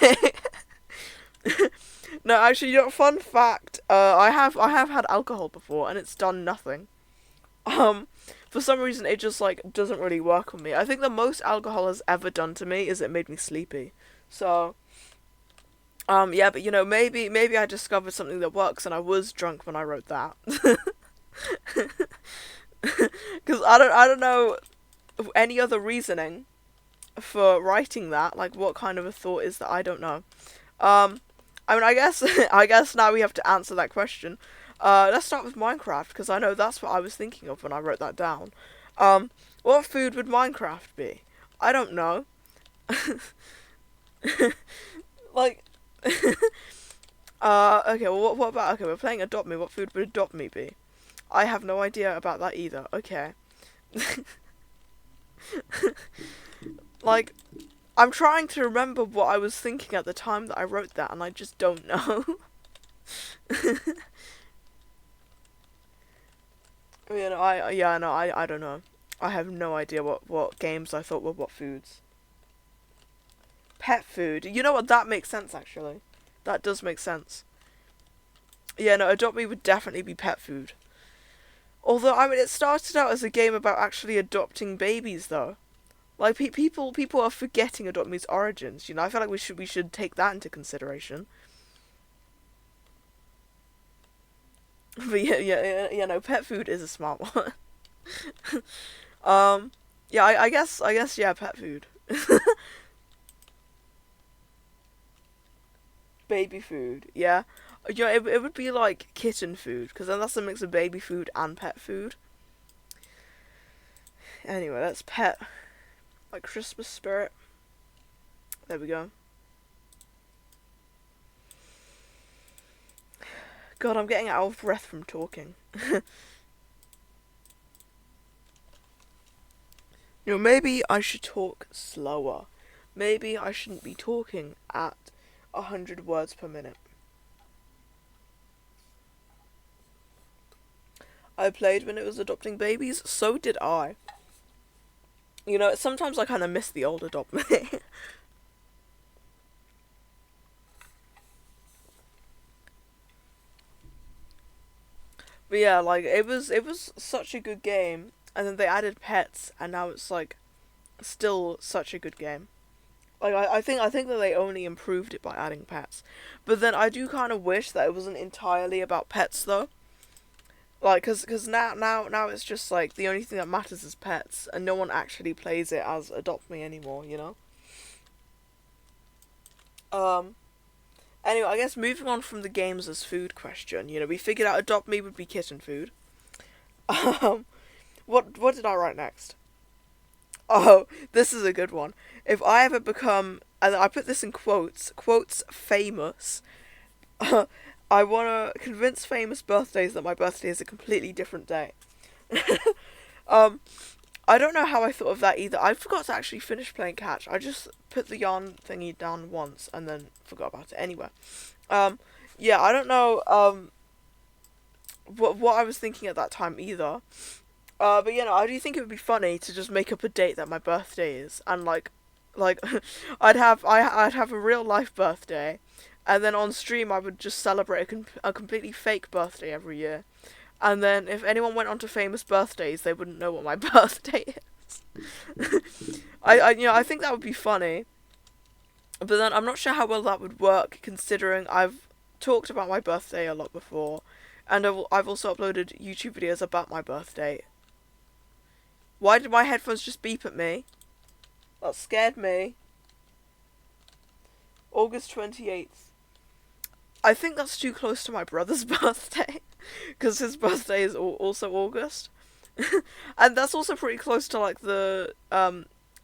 No, actually, you know, fun fact. I have had alcohol before, and it's done nothing. For some reason, it just like doesn't really work on me. I think the most alcohol has ever done to me is it made me sleepy. So, yeah, but you know, maybe I discovered something that works, and I was drunk when I wrote that. Because I don't know any other reasoning for writing that. Like, what kind of a thought is that? I don't know. I mean, I guess now we have to answer that question. Let's start with Minecraft, because I know that's what I was thinking of when I wrote that down. What food would Minecraft be? I don't know. Like, Okay, well, what about, okay, we're playing Adopt Me. What food would Adopt Me be? I have no idea about that either. Okay. Like, I'm trying to remember what I was thinking at the time that I wrote that, and I just don't know. You know, I don't know. I have no idea what games I thought were what foods. Pet food. You know what? That makes sense, actually. That does make sense. Yeah, no, Adopt Me would definitely be pet food. Although, I mean, it started out as a game about actually adopting babies, though. Like, people are forgetting Adopt Me's origins, you know? I feel like we should take that into consideration. But yeah, no, pet food is a smart one. Yeah, I guess, yeah, pet food. Baby food, yeah. You know, it would be like kitten food, because then that's a mix of baby food and pet food. Anyway, that's pet. Like Christmas spirit. There we go. God, I'm getting out of breath from talking. You know, maybe I should talk slower. Maybe I shouldn't be talking at 100 words per minute. I played when it was adopting babies, so did I. You know, sometimes I kind of miss the old Adopt Me. But yeah, like, it was such a good game, and then they added pets, and now it's, like, still such a good game. Like, I think that they only improved it by adding pets. But then I do kind of wish that it wasn't entirely about pets, though. Like, cause now it's just, like, the only thing that matters is pets, and no one actually plays it as Adopt Me anymore, you know? Anyway, I guess moving on from the games as food question, you know, we figured out Adopt Me would be kitten food. What did I write next? Oh, this is a good one. If I ever become, and I put this in quotes, famous, I want to convince famous birthdays that my birthday is a completely different day. I don't know how I thought of that either. I forgot to actually finish playing catch. I just put the yarn thingy down once and then forgot about it anyway. Yeah, I don't know what I was thinking at that time either. But you know, I do think it would be funny to just make up a date that my birthday is, and like I'd have a real life birthday, and then on stream I would just celebrate a completely fake birthday every year. And then if anyone went on to famous birthdays, they wouldn't know what my birthday is. I think that would be funny. But then I'm not sure how well that would work, considering I've talked about my birthday a lot before, and I've also uploaded YouTube videos about my birthday. Why did my headphones just beep at me? That scared me. August 28th. I think that's too close to my brother's birthday, because his birthday is also August. And that's also pretty close to, like, the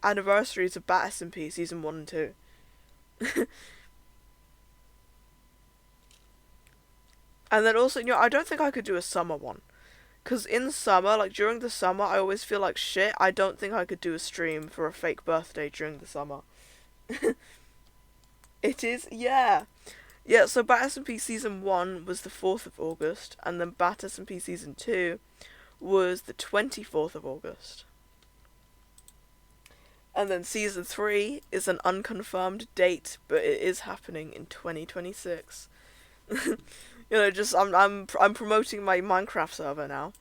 anniversaries of Bat SMP Season 1 and 2. And then also, you know, I don't think I could do a summer one. Because in summer, like, during the summer, I always feel like shit. I don't think I could do a stream for a fake birthday during the summer. It is? Yeah. Yeah, so Bat SMP Season 1 was the 4th of August, and then Bat SMP Season 2 was the 24th of August. And then Season 3 is an unconfirmed date, but it is happening in 2026. You know, just I'm promoting my Minecraft server now.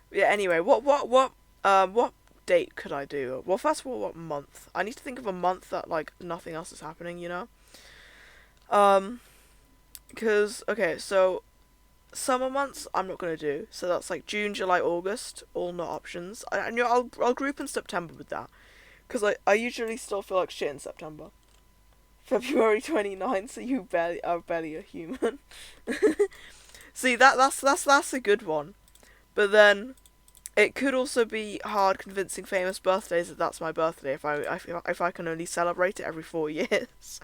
Yeah. Anyway, what date could I do? Well, first of all, what month? I need to think of a month that, like, nothing else is happening. You know. Because okay, so summer months I'm not gonna do. So that's like June, July, August, all not options. I know I'll group in September with that, because I usually still feel like shit in September. February 29th, so you are barely a human. See, that's a good one. But then it could also be hard convincing famous birthdays that that's my birthday if I can only celebrate it every 4 years.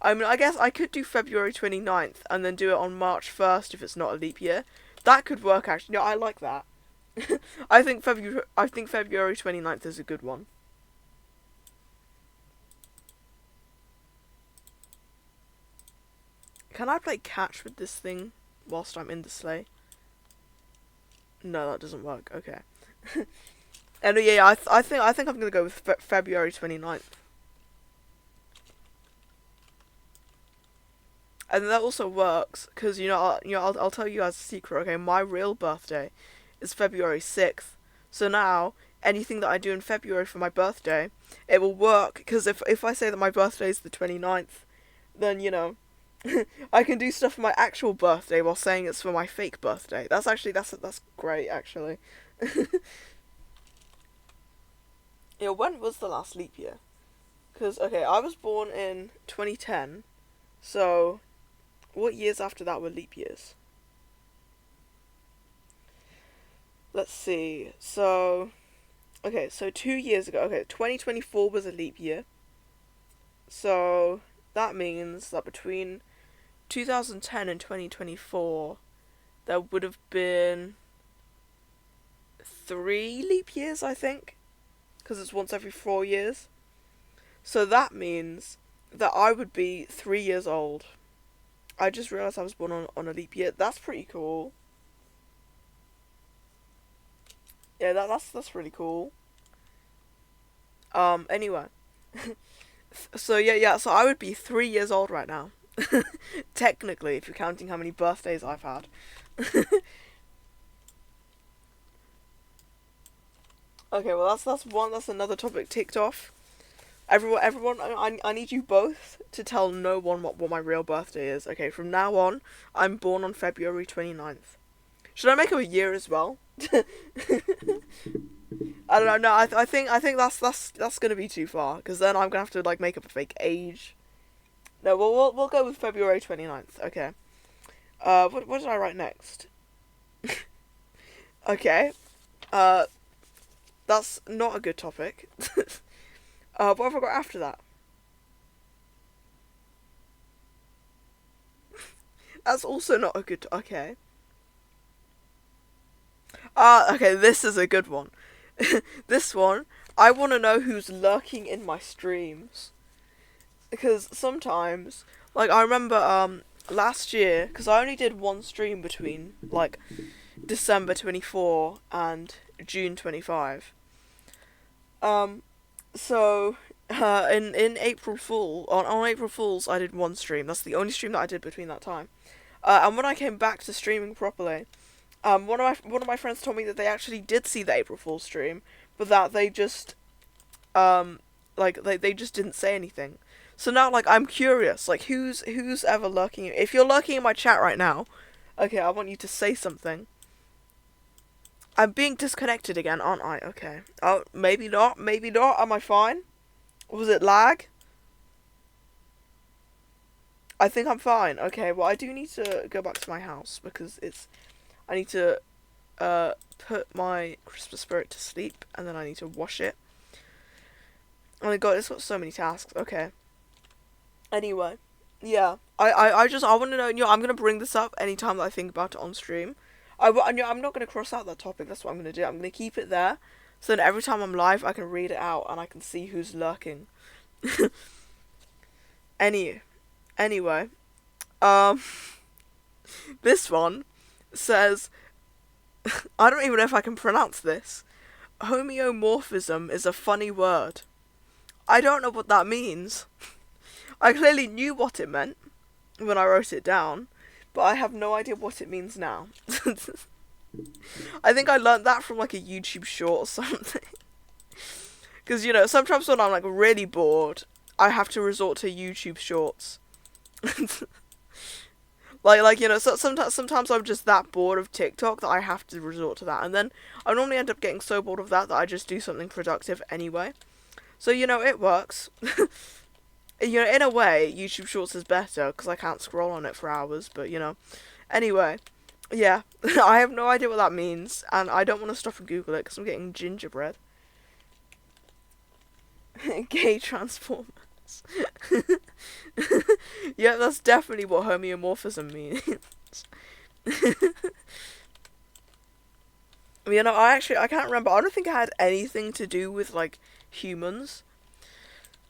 I mean, I guess I could do February 29th and then do it on March 1st if it's not a leap year. That could work, actually. No, I like that. I think February 29th is a good one. Can I play catch with this thing whilst I'm in the sleigh? No, that doesn't work. Okay. And yeah, I think I'm gonna go with February 29th. And that also works because I'll tell you guys a secret. Okay, my real birthday is February 6th. So now anything that I do in February for my birthday, it will work because if I say that my birthday is the 29th, then I can do stuff for my actual birthday while saying it's for my fake birthday. That's great actually. Yeah, when was the last leap year? Because okay, I was born in 2010, so what years after that were leap years? Let's see. So okay, so 2 years ago. Okay, 2024 was a leap year. So that means that between 2010 and 2024, there would have been 3 leap years, I think, because it's once every 4 years. So that means that I would be 3 years old. I just realised I was born on a leap year. That's pretty cool. Yeah, that's really cool. Anyway. So yeah, so I would be 3 years old right now. Technically, if you're counting how many birthdays I've had. Okay, well that's another topic ticked off. Everyone, I need you both to tell no one what my real birthday is. Okay, from now on, I'm born on February 29th. Should I make up a year as well? I don't know. No, I think that's gonna be too far because then I'm gonna have to make up a fake age. No, we'll go with February 29th. Okay. What did I write next? Okay. That's not a good topic. What have I got after that? That's also not a good. Okay. Okay, this is a good one. This one, I want to know who's lurking in my streams. Because sometimes, I remember, last year, because I only did one stream between, December 24 and June 25. So, in April Fool, on April Fools, I did one stream. That's the only stream that I did between that time. And when I came back to streaming properly, one of my friends told me that they actually did see the April Fool's stream, but that they just, they just didn't say anything. So now, I'm curious, who's ever lurking? If you're lurking in my chat right now, okay, I want you to say something. I'm being disconnected again, aren't I? Okay. Oh, maybe not. Am I fine? Was it lag? I think I'm fine. Okay, well, I do need to go back to my house because I need to put my Christmas spirit to sleep and then I need to wash it. Oh my god, it's got so many tasks. Okay. Anyway, yeah. I want to know, I'm going to bring this up anytime that I think about it on stream. I'm not going to cross out that topic, that's what I'm going to do. I'm going to keep it there, so that every time I'm live, I can read it out, and I can see who's lurking. Anyway, this one says, I don't even know if I can pronounce this. Homeomorphism is a funny word. I don't know what that means. I clearly knew what it meant when I wrote it down, but I have no idea what it means now. I think I learned that from a YouTube short or something. Because, sometimes when I'm really bored, I have to resort to YouTube shorts. Sometimes I'm just that bored of TikTok that I have to resort to that. And then I normally end up getting so bored of that I just do something productive anyway. So, it works. In a way, YouTube Shorts is better, because I can't scroll on it for hours, but, Anyway, Yeah, I have no idea what that means, and I don't want to stop and Google it because I'm getting gingerbread. Gay transformers. Yeah, that's definitely what homeomorphism means. You know, I can't remember. I don't think it had anything to do with, like, humans.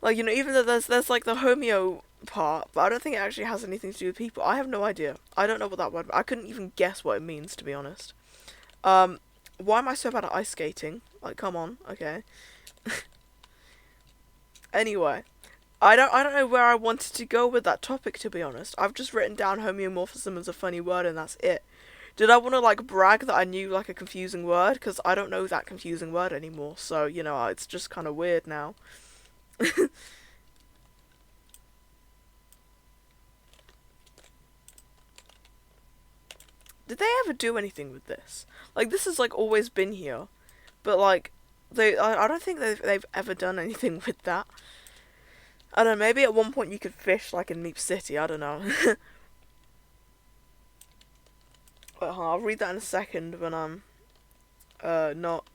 Like, you know, even though there's like, the homeo part, but I don't think it actually has anything to do with people. I have no idea. I don't know what that word... I couldn't even guess what it means, to be honest. Why am I so bad at ice skating? Like, come on, okay. Anyway, I don't know where I wanted to go with that topic, to be honest. I've just written down homeomorphism as a funny word, and that's it. Did I want to, like, brag that I knew, like, a confusing word? Because I don't know that confusing word anymore. So, you know, it's just kind of weird now. Did they ever do anything with this? Like, this has, like, always been here. But, like, I don't think they've ever done anything with that. I don't know, maybe at one point you could fish, like, in Meep City. I don't know. I'll read that in a second when I'm not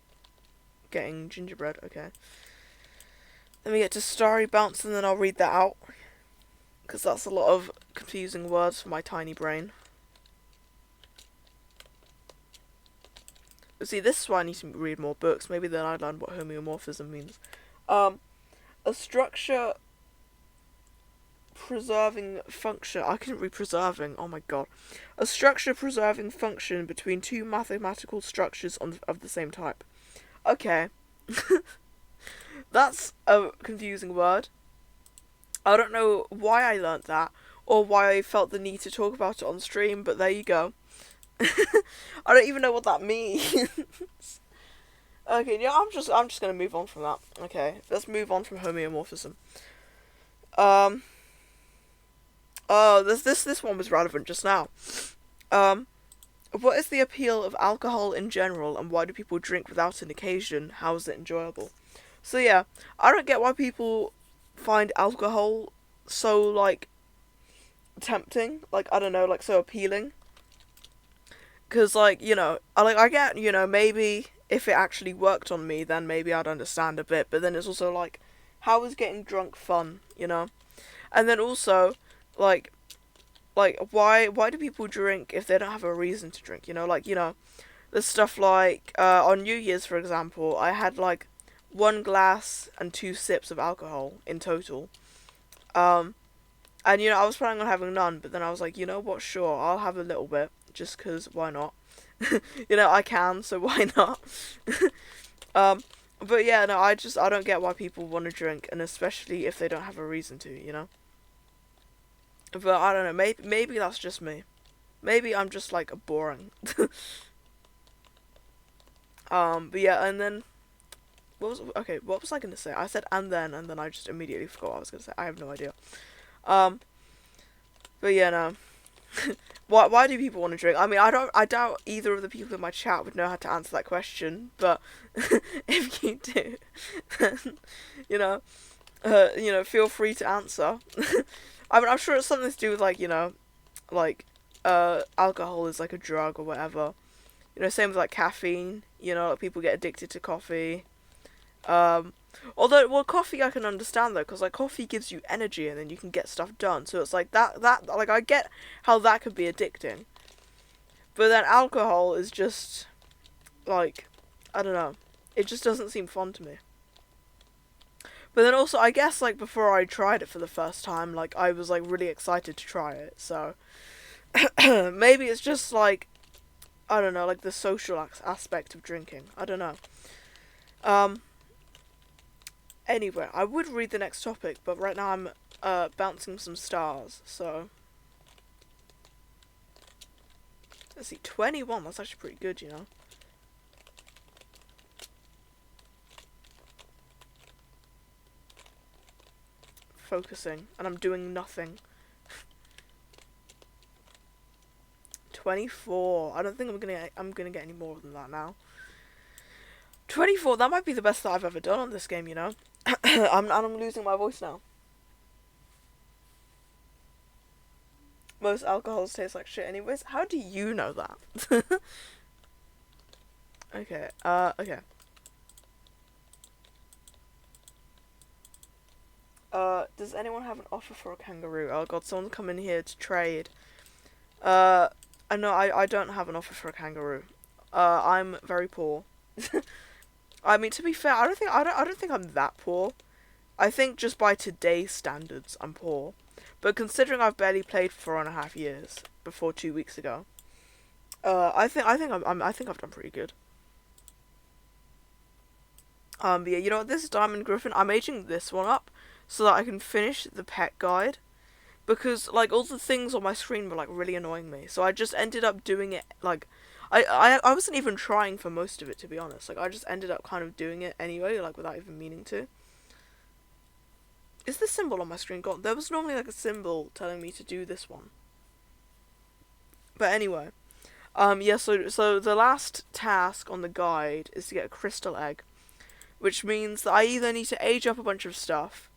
getting gingerbread. Okay. Let me get to Starry Bounce and then I'll read that out. Because that's a lot of confusing words for my tiny brain. But see, this is why I need to read more books. Maybe then I'd learn what homeomorphism means. A structure preserving function. I couldn't read preserving. Oh my god. A structure preserving function between two mathematical structures of the same type. Okay. That's a confusing word. I don't know why I learnt that or why I felt the need to talk about it on stream, but there you go. I don't even know what that means. Okay, yeah, I'm just gonna move on from that. Okay, let's move on from homeomorphism. Oh, this one was relevant just now. What is the appeal of alcohol in general, and why do people drink without an occasion? How is it enjoyable? So yeah, I don't get why people find alcohol so, like, tempting. Like, I don't know, like, so appealing. Because, like, you know, I get, you know, maybe if it actually worked on me, then maybe I'd understand a bit. But then it's also, like, how is getting drunk fun, you know? And then also, like, why do people drink if they don't have a reason to drink, you know? Like, you know, there's stuff like, on New Year's, for example, I had, like, 1 glass and 2 sips of alcohol in total. And, you know, I was planning on having none, but then I was like, you know what, sure, I'll have a little bit. Just because, why not? You know, I can, so why not? But yeah, no, I don't get why people want to drink, and especially if they don't have a reason to, you know? But I don't know, maybe that's just me. Maybe I'm just, like, boring. But yeah, and then, what was I gonna say? I said and then I just immediately forgot what I was gonna say. I have no idea. But yeah, no. Why do people want to drink? I mean, I doubt either of the people in my chat would know how to answer that question, but if you do, then, you know, feel free to answer. I mean, I'm sure it's something to do with, like, you know, like, alcohol is like a drug or whatever. You know, same with, like, caffeine, you know, like, people get addicted to coffee. Although, well, coffee I can understand, though, because, like, coffee gives you energy and then you can get stuff done. So it's like, that like, I get how that could be addicting. But then alcohol is just, like, I don't know. It just doesn't seem fun to me. But then also, I guess, like, before I tried it for the first time, like, I was, like, really excited to try it. So, maybe it's just, like, I don't know, like, the social aspect of drinking. I don't know. Anyway, I would read the next topic, but right now I'm bouncing some stars, so... Let's see, 21, that's actually pretty good, you know? Focusing, and I'm doing nothing. 24, I don't think I'm gonna get any more than that now. 24, that might be the best that I've ever done on this game, you know? I'm losing my voice now. Most alcohols taste like shit anyways. How do you know that? Okay, okay. Does anyone have an offer for a kangaroo? Oh god, someone's come in here to trade. I don't have an offer for a kangaroo. I'm very poor. I mean, to be fair, I don't think I'm that poor. I think just by today's standards, I'm poor. But considering I've barely played for 4.5 years before 2 weeks ago, I think I've done pretty good. But yeah, you know what? This Diamond Griffin, I'm aging this one up so that I can finish the pet guide, because like all the things on my screen were like really annoying me. So I just ended up doing it like I wasn't even trying for most of it, to be honest. Like I just ended up kind of doing it anyway, like without even meaning to. Is the symbol on my screen gone? There was normally like a symbol telling me to do this one. But anyway, yeah. So the last task on the guide is to get a crystal egg, which means that I either need to age up a bunch of stuff,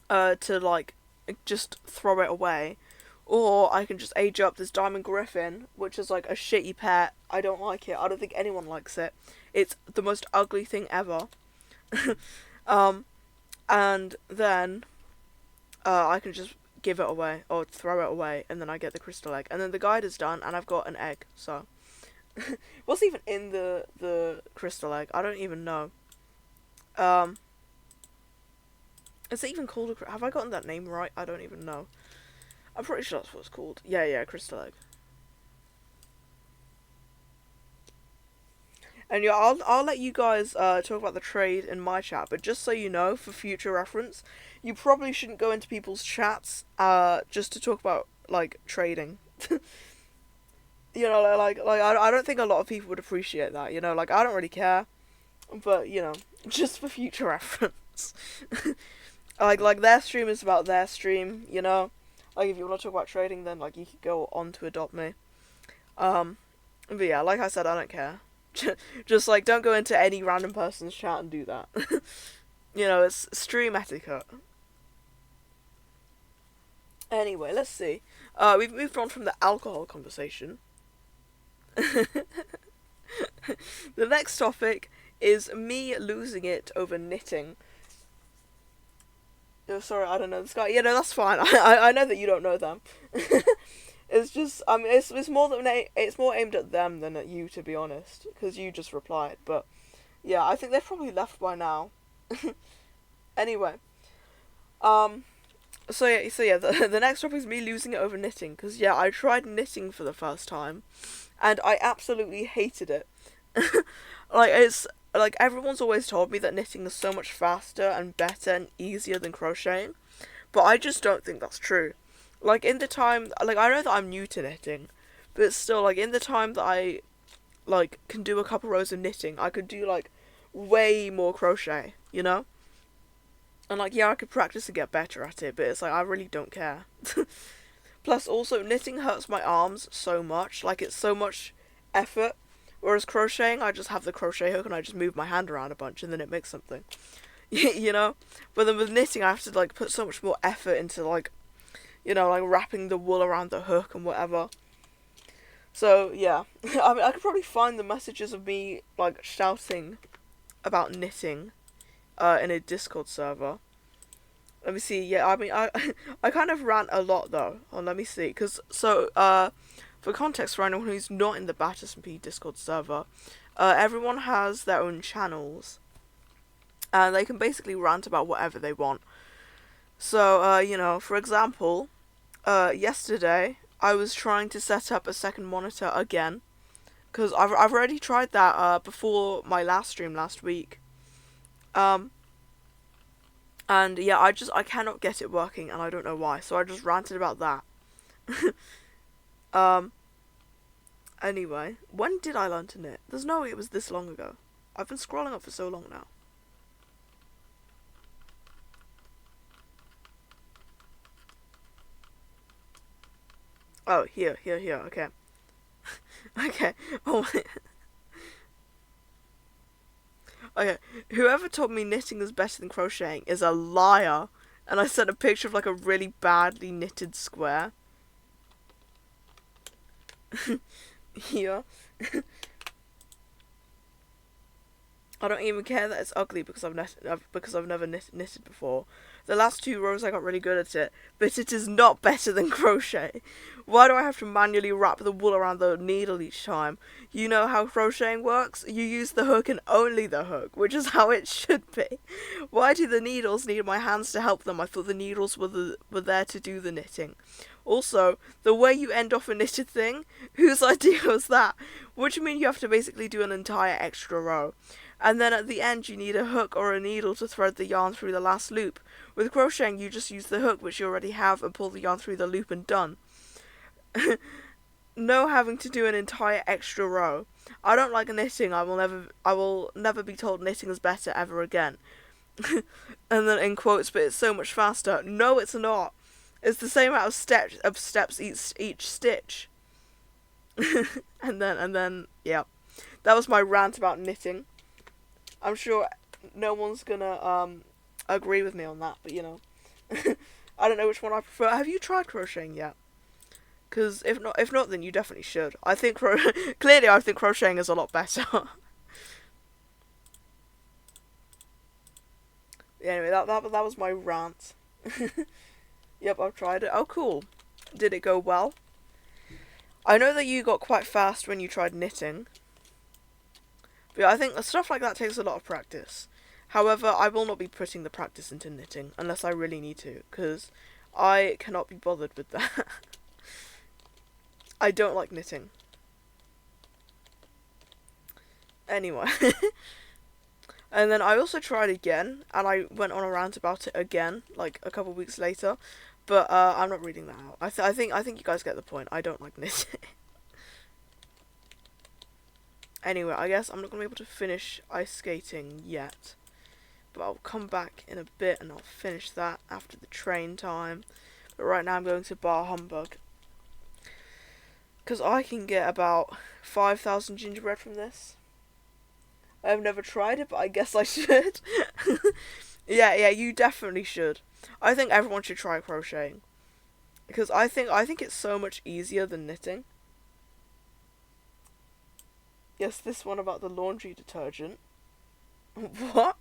to like just throw it away, or I can just age up this Diamond Griffin, which is like a shitty pet. I don't like it. I don't think anyone likes it. It's the most ugly thing ever. And then I can just give it away or throw it away, and then I get the crystal egg, and then the guide is done, and I've got an egg. So what's even in the crystal egg? I don't even know. Is it even called have I gotten that name right? I don't even know. I'm pretty sure that's what it's called. Yeah, crystal egg. And yeah, I'll let you guys talk about the trade in my chat, but just so you know, for future reference, you probably shouldn't go into people's chats just to talk about like trading. You know, like I don't think a lot of people would appreciate that. You know, like I don't really care, but you know, just for future reference. like their stream is about their stream. You know, like if you want to talk about trading, then like you could go on to adopt me. But yeah, like I said, I don't care. Just like don't go into any random person's chat and do that. You know, it's stream etiquette. Anyway, let's see. We've moved on from the alcohol conversation. The next topic is me losing it over knitting. Oh, sorry, I don't know this guy. Yeah, no, that's fine. I know that you don't know them. It's just, I mean, it's more aimed at them than at you, to be honest, because you just replied. But yeah, I think they've probably left by now. Anyway, so yeah, the next topic is me losing it over knitting, because yeah, I tried knitting for the first time, and I absolutely hated it. Like everyone's always told me that knitting is so much faster and better and easier than crocheting, but I just don't think that's true. Like in the time, like I know that I'm new to knitting, but still, like in the time that I like can do a couple rows of knitting, I could do like way more crochet, you know? And like yeah, I could practice and get better at it, but it's like I really don't care. Plus also knitting hurts my arms so much, like it's so much effort, whereas crocheting I just have the crochet hook and I just move my hand around a bunch and then it makes something. You know? But then with knitting I have to like put so much more effort into like, you know, like wrapping the wool around the hook and whatever. So yeah, I mean I could probably find the messages of me like shouting about knitting in a Discord server. Let me see. Yeah, I mean I kind of rant a lot though. Oh, let me see. Cause for context for anyone who's not in the Battersby Discord server, everyone has their own channels, and they can basically rant about whatever they want. So you know, for example, yesterday I was trying to set up a second monitor again, because I've already tried that before my last stream last week. And yeah, I cannot get it working, and I don't know why. So I just ranted about that. Anyway, when did I learn to knit? There's no way it was this long ago. I've been scrolling up for so long now. Oh, here, okay. Okay, oh my... Okay, whoever told me knitting is better than crocheting is a liar. And I sent a picture of like a really badly knitted square. Yeah. I don't even care that it's ugly because I've never knitted before. The last 2 rows I got really good at it, but it is not better than crochet. Why do I have to manually wrap the wool around the needle each time? You know how crocheting works? You use the hook and only the hook, which is how it should be. Why do the needles need my hands to help them? I thought the needles were there to do the knitting. Also, the way you end off a knitted thing, whose idea was that? What do you mean you have to basically do an entire extra row? And then at the end you need a hook or a needle to thread the yarn through the last loop. With crocheting you just use the hook which you already have and pull the yarn through the loop and done. No having to do an entire extra row. I don't like knitting. I will never be told knitting is better ever again. And then in quotes, but it's so much faster. No, it's not. It's the same amount of steps each stitch. and then yeah. That was my rant about knitting. I'm sure no one's gonna agree with me on that, but you know. I don't know which one I prefer. Have you tried crocheting yet? Because if not, then you definitely should. I think clearly I think crocheting is a lot better. Anyway, that was my rant. Yep, I've tried it. Oh, cool. Did it go well? I know that you got quite fast when you tried knitting. But I think stuff like that takes a lot of practice. However, I will not be putting the practice into knitting unless I really need to, because I cannot be bothered with that. I don't like knitting. Anyway. And then I also tried again, and I went on a rant about it again, like a couple weeks later. But I'm not reading that out. I think you guys get the point. I don't like knitting. Anyway, I guess I'm not going to be able to finish ice skating yet. But I'll come back in a bit and I'll finish that after the train time. But right now I'm going to Bar Humbug. Because I can get about 5,000 gingerbread from this. I've never tried it, but I guess I should. Yeah, you definitely should. I think everyone should try crocheting. Because I think it's so much easier than knitting. Yes, this one about the laundry detergent. What?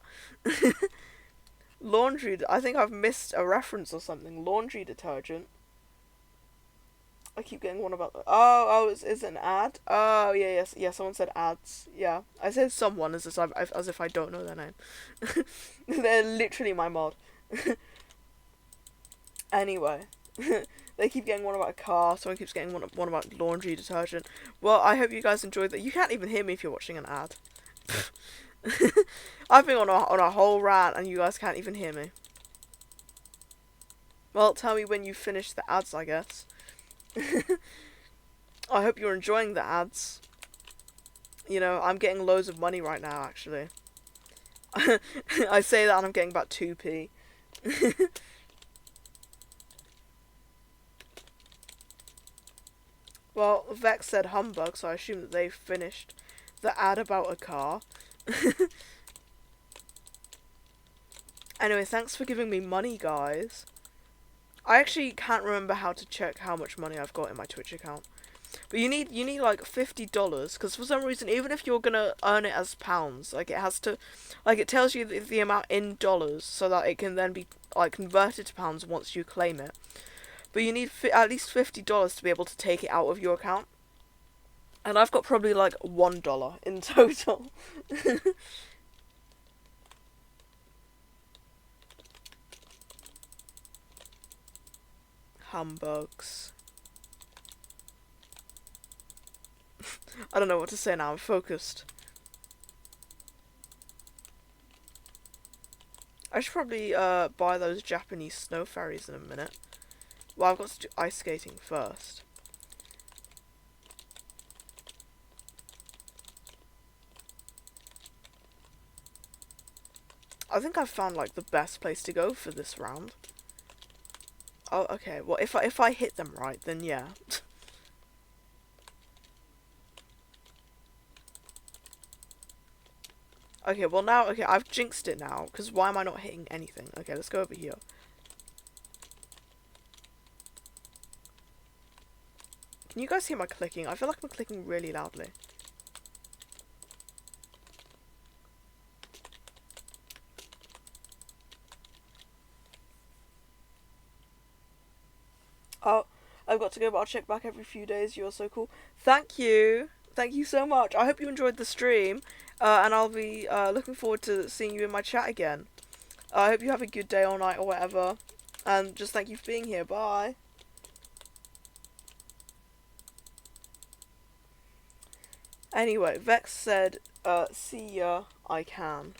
I think I've missed a reference or something. Laundry detergent. I keep getting one about... Oh, is it an ad? Oh, yeah, someone said ads. Yeah, I said someone as if I don't know their name. They're literally my mod. Anyway. They keep getting one about a car, someone keeps getting one about laundry detergent. Well, I hope you guys enjoyed that. You can't even hear me if you're watching an ad. I've been on a whole rant and you guys can't even hear me. Well, tell me when you finish the ads, I guess. I hope you're enjoying the ads. You know, I'm getting loads of money right now, actually. I say that and I'm getting about 2p. Well, Vex said humbug, so I assume that they've finished the ad about a car. Anyway, thanks for giving me money, guys. I actually can't remember how to check how much money I've got in my Twitch account. But you need like $50, because for some reason, even if you're gonna earn it as pounds, like it has to, like it tells you the amount in dollars, so that it can then be like converted to pounds once you claim it. But you need at least $50 to be able to take it out of your account. And I've got probably like $1 in total. Humbugs. I don't know what to say now, I'm focused. I should probably buy those Japanese snow fairies in a minute. Well, I've got to do ice skating first. I think I've found like the best place to go for this round. Oh, okay. Well, if I hit them right, then yeah. Okay, well now, okay, I've jinxed it now, because why am I not hitting anything? Okay, let's go over here. Can you guys hear my clicking? I feel like I'm clicking really loudly. Oh, I've got to go, but I'll check back every few days. You're so cool. Thank you. Thank you so much. I hope you enjoyed the stream. And I'll be looking forward to seeing you in my chat again. I hope you have a good day or night or whatever. And just thank you for being here. Bye. Anyway, Vex said, see ya, I can.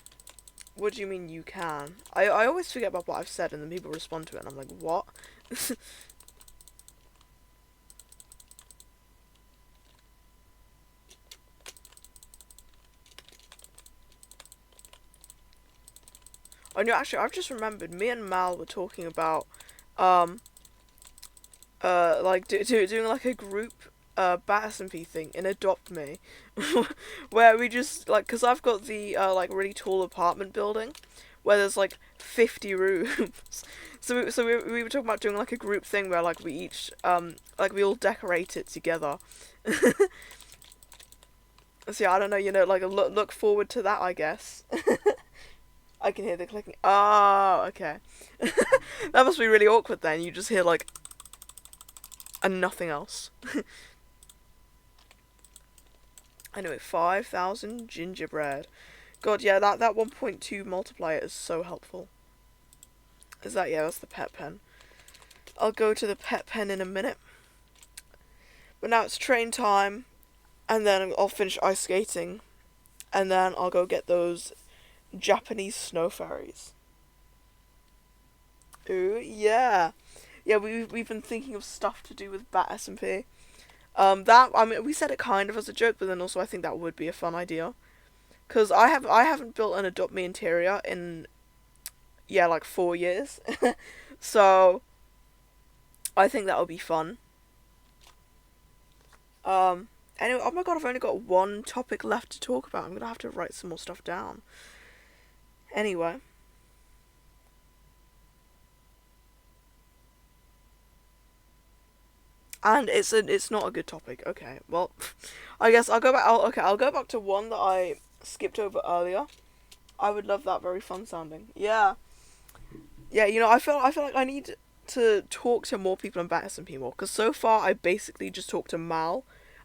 What do you mean you can? I always forget about what I've said and then people respond to it and I'm like, what? Oh no, actually, I've just remembered, me and Mal were talking about, like, doing like a group, Bat SMP thing in Adopt Me, where we just, like, cause I've got the, like, really tall apartment building, where there's, like, 50 rooms, so we were talking about doing, like, a group thing where, like, we each, like, we all decorate it together. So yeah, I don't know, you know, like, look forward to that, I guess. I can hear the clicking. Oh, okay. That must be really awkward then. You just hear, like, and nothing else. Anyway, 5,000 gingerbread. God, yeah, that 1.2 multiplier is so helpful. Is that, yeah, that's the pet pen. I'll go to the pet pen in a minute. But now it's train time. And then I'll finish ice skating. And then I'll go get those Japanese snow fairies. Ooh, yeah. Yeah, we've been thinking of stuff to do with Bat SMP. That, I mean, we said it kind of as a joke, but then also I think that would be a fun idea. Because I haven't built an Adopt Me interior in, yeah, like 4 years. So, I think that would be fun. Anyway, oh my god, I've only got one topic left to talk about. I'm gonna have to write some more stuff down. Anyway. And it's not a good topic. Okay, well, I guess I'll go back. I'll go back to one that I skipped over earlier. I would love that. Very fun sounding. Yeah. Yeah, you know, I feel like I need to talk to more people in Bat SMP more, because so far I basically just talked to Mal.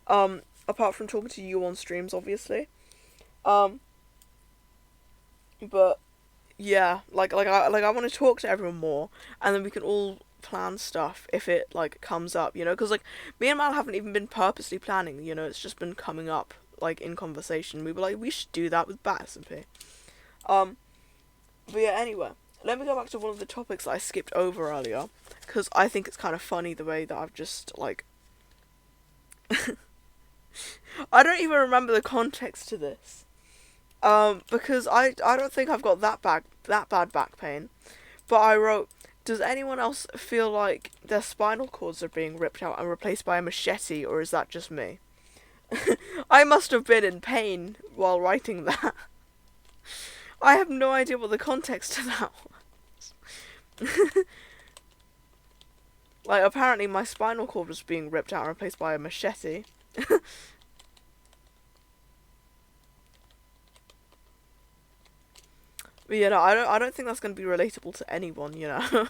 Apart from talking to you on streams, obviously. But yeah, like I want to talk to everyone more, and then we can all plan stuff if it like comes up, you know, because like me and Mal haven't even been purposely planning, you know, it's just been coming up like in conversation. We were like, we should do that with Bat SMP. But yeah, anyway, let me go back to one of the topics that I skipped over earlier, because I think it's kind of funny the way that I've just like I don't even remember the context to this. Because I don't think I've got that bad back pain. But I wrote, does anyone else feel like their spinal cords are being ripped out and replaced by a machete, or is that just me? I must have been in pain while writing that. I have no idea what the context to that was. Like, apparently my spinal cord was being ripped out and replaced by a machete. But you know, I don't think that's going to be relatable to anyone, you know.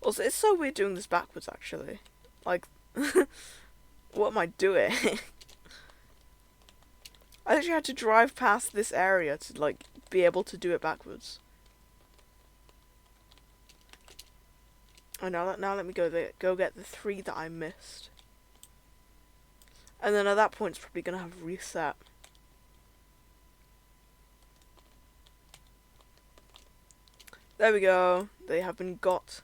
Also, it's so weird doing this backwards, actually. Like, what am I doing? I actually had to drive past this area to, like, be able to do it backwards. Oh, now let me go get the 3 that I missed. And then at that point, it's probably going to have reset. There we go. They have been got.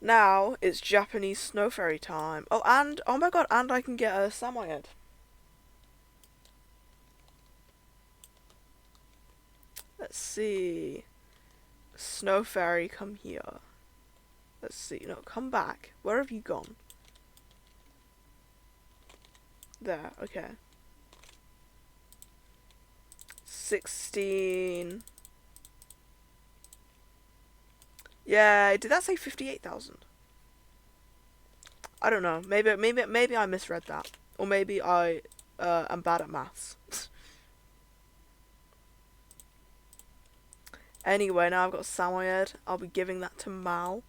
Now it's Japanese snow fairy time. Oh, and oh my god, and I can get a Samoyed. Let's see. Snow fairy, come here. Let's see. No, come back. Where have you gone? There. Okay. 16. Yeah, did that say 58,000? I don't know. Maybe I misread that, or maybe I am bad at maths. Anyway, now I've got Samoyed. I'll be giving that to Mal.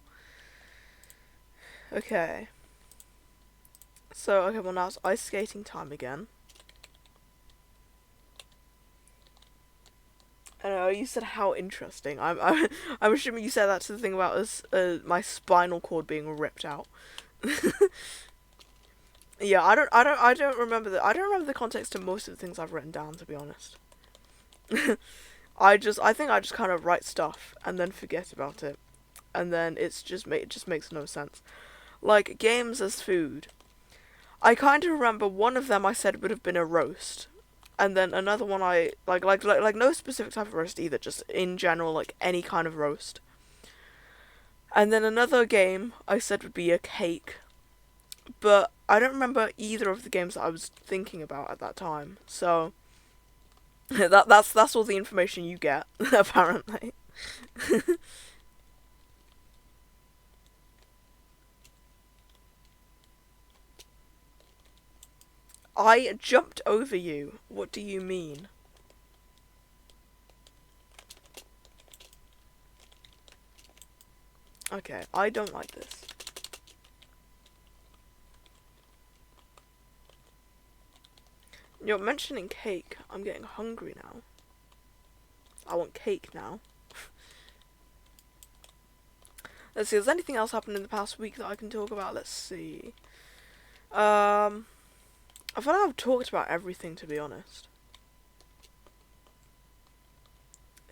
Okay. So, okay, well now it's ice skating time again. I don't know, you said how interesting. I'm assuming you said that to the thing about us, my spinal cord being ripped out. Yeah, I don't remember the context of most of the things I've written down, to be honest. I think I just kind of write stuff and then forget about it, and then it just makes no sense. Like games as food. I kind of remember one of them I said would have been a roast, and then another one I like no specific type of roast either, just in general like any kind of roast. And then another game I said would be a cake, but I don't remember either of the games that I was thinking about at that time. So that's all the information you get apparently. I jumped over you. What do you mean? Okay, I don't like this. You're mentioning cake. I'm getting hungry now. I want cake now. Let's see, has anything else happened in the past week that I can talk about? Let's see. I feel like I've talked about everything, to be honest.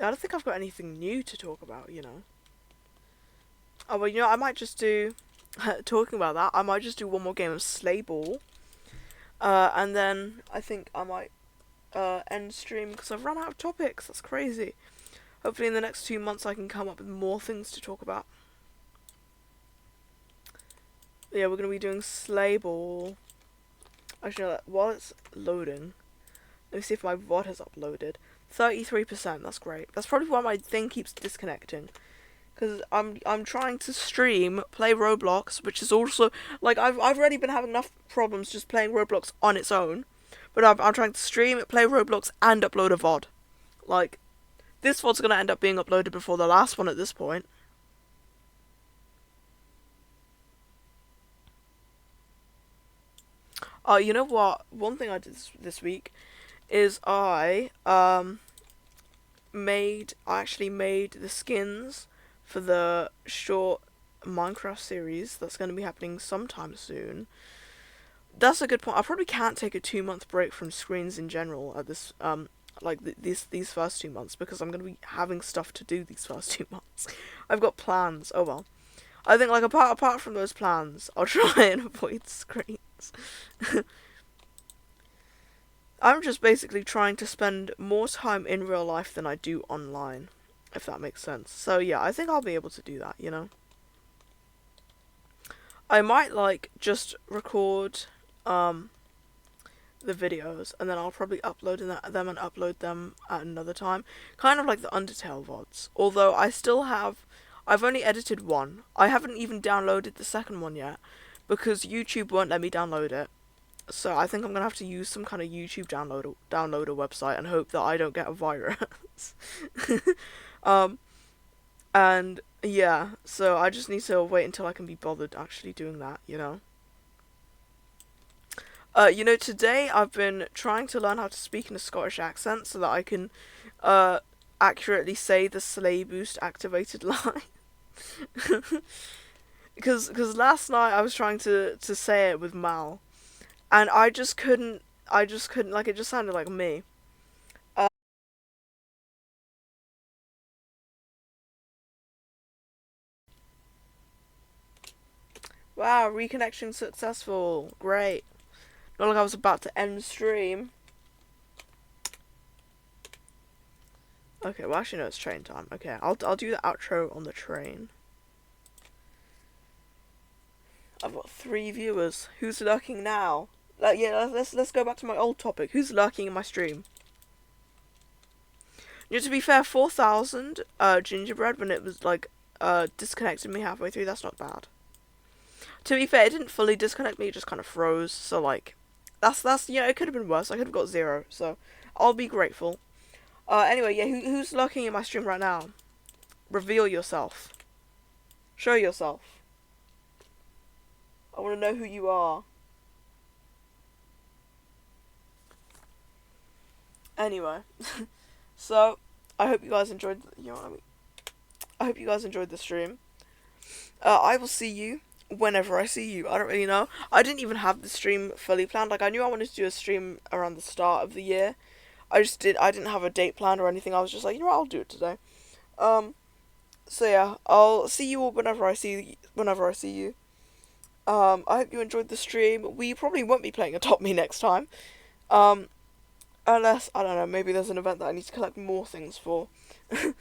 I don't think I've got anything new to talk about, you know. Oh, well, you know, I might just do... talking about that, I might just do one more game of Sleigh Ball. And then I think I might end stream because I've run out of topics. That's crazy. Hopefully in the next 2 months I can come up with more things to talk about. Yeah, we're going to be doing Sleigh Ball. Actually, no, while it's loading, let me see if my VOD has uploaded. 33%, that's great. That's probably why my thing keeps disconnecting. Because I'm trying to stream, play Roblox, which is also, like, I've already been having enough problems just playing Roblox on its own. But I'm trying to stream, play Roblox, and upload a VOD. Like, this VOD's going to end up being uploaded before the last one at this point. You know what? One thing I did this week is I actually made the skins for the short Minecraft series that's going to be happening sometime soon. That's a good point. I probably can't take a 2-month break from screens in general at this these first 2 months because I'm going to be having stuff to do these first 2 months. I've got plans. Oh well. I think like apart from those plans, I'll try and avoid screens. I'm just basically trying to spend more time in real life than I do online, if that makes sense. So yeah, I think I'll be able to do that, you know. I might like just record the videos and then I'll probably upload them and upload them at another time. Kind of like the Undertale VODs. Although I've only edited one. I haven't even downloaded the second one yet because YouTube won't let me download it. So I think I'm gonna have to use some kind of YouTube downloader website and hope that I don't get a virus. And yeah, so I just need to wait until I can be bothered actually doing that, you know. You know, today I've been trying to learn how to speak in a Scottish accent so that I can accurately say the Slay Boost activated line. Because last night I was trying to say it with Mal. And I just couldn't, like, it just sounded like me. Wow, reconnection successful. Great. Not like I was about to end stream. Okay, well actually no, it's train time. Okay, I'll do the outro on the train. I've got 3 viewers. Who's lurking now? Yeah, let's go back to my old topic. Who's lurking in my stream? You know, to be fair, 4,000 gingerbread when it was like disconnected me halfway through. That's not bad. To be fair, it didn't fully disconnect me, it just kind of froze, so like, that's, you know, it could have been worse, I could have got 0, so I'll be grateful. Anyway, yeah, who's lurking in my stream right now? Reveal yourself. Show yourself. I want to know who you are. Anyway, so I hope you guys enjoyed. You know what I mean? I hope you guys enjoyed the stream. I will see you whenever I see you. I don't really know. I didn't even have the stream fully planned. Like, I knew I wanted to do a stream around the start of the year. I didn't have a date planned or anything. I was just like, you know what, I'll do it today. So yeah, I'll see you all whenever I see you. I hope you enjoyed the stream. We probably won't be playing Adopt Me next time. Unless, I don't know, maybe there's an event that I need to collect more things for. But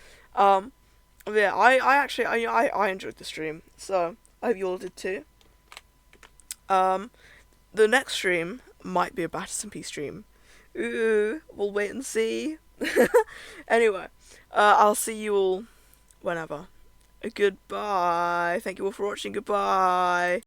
yeah, I enjoyed the stream, so I hope you all did too. The next stream might be a Batters Peace stream. Ooh, we'll wait and see. Anyway, I'll see you all whenever. Goodbye. Thank you all for watching. Goodbye.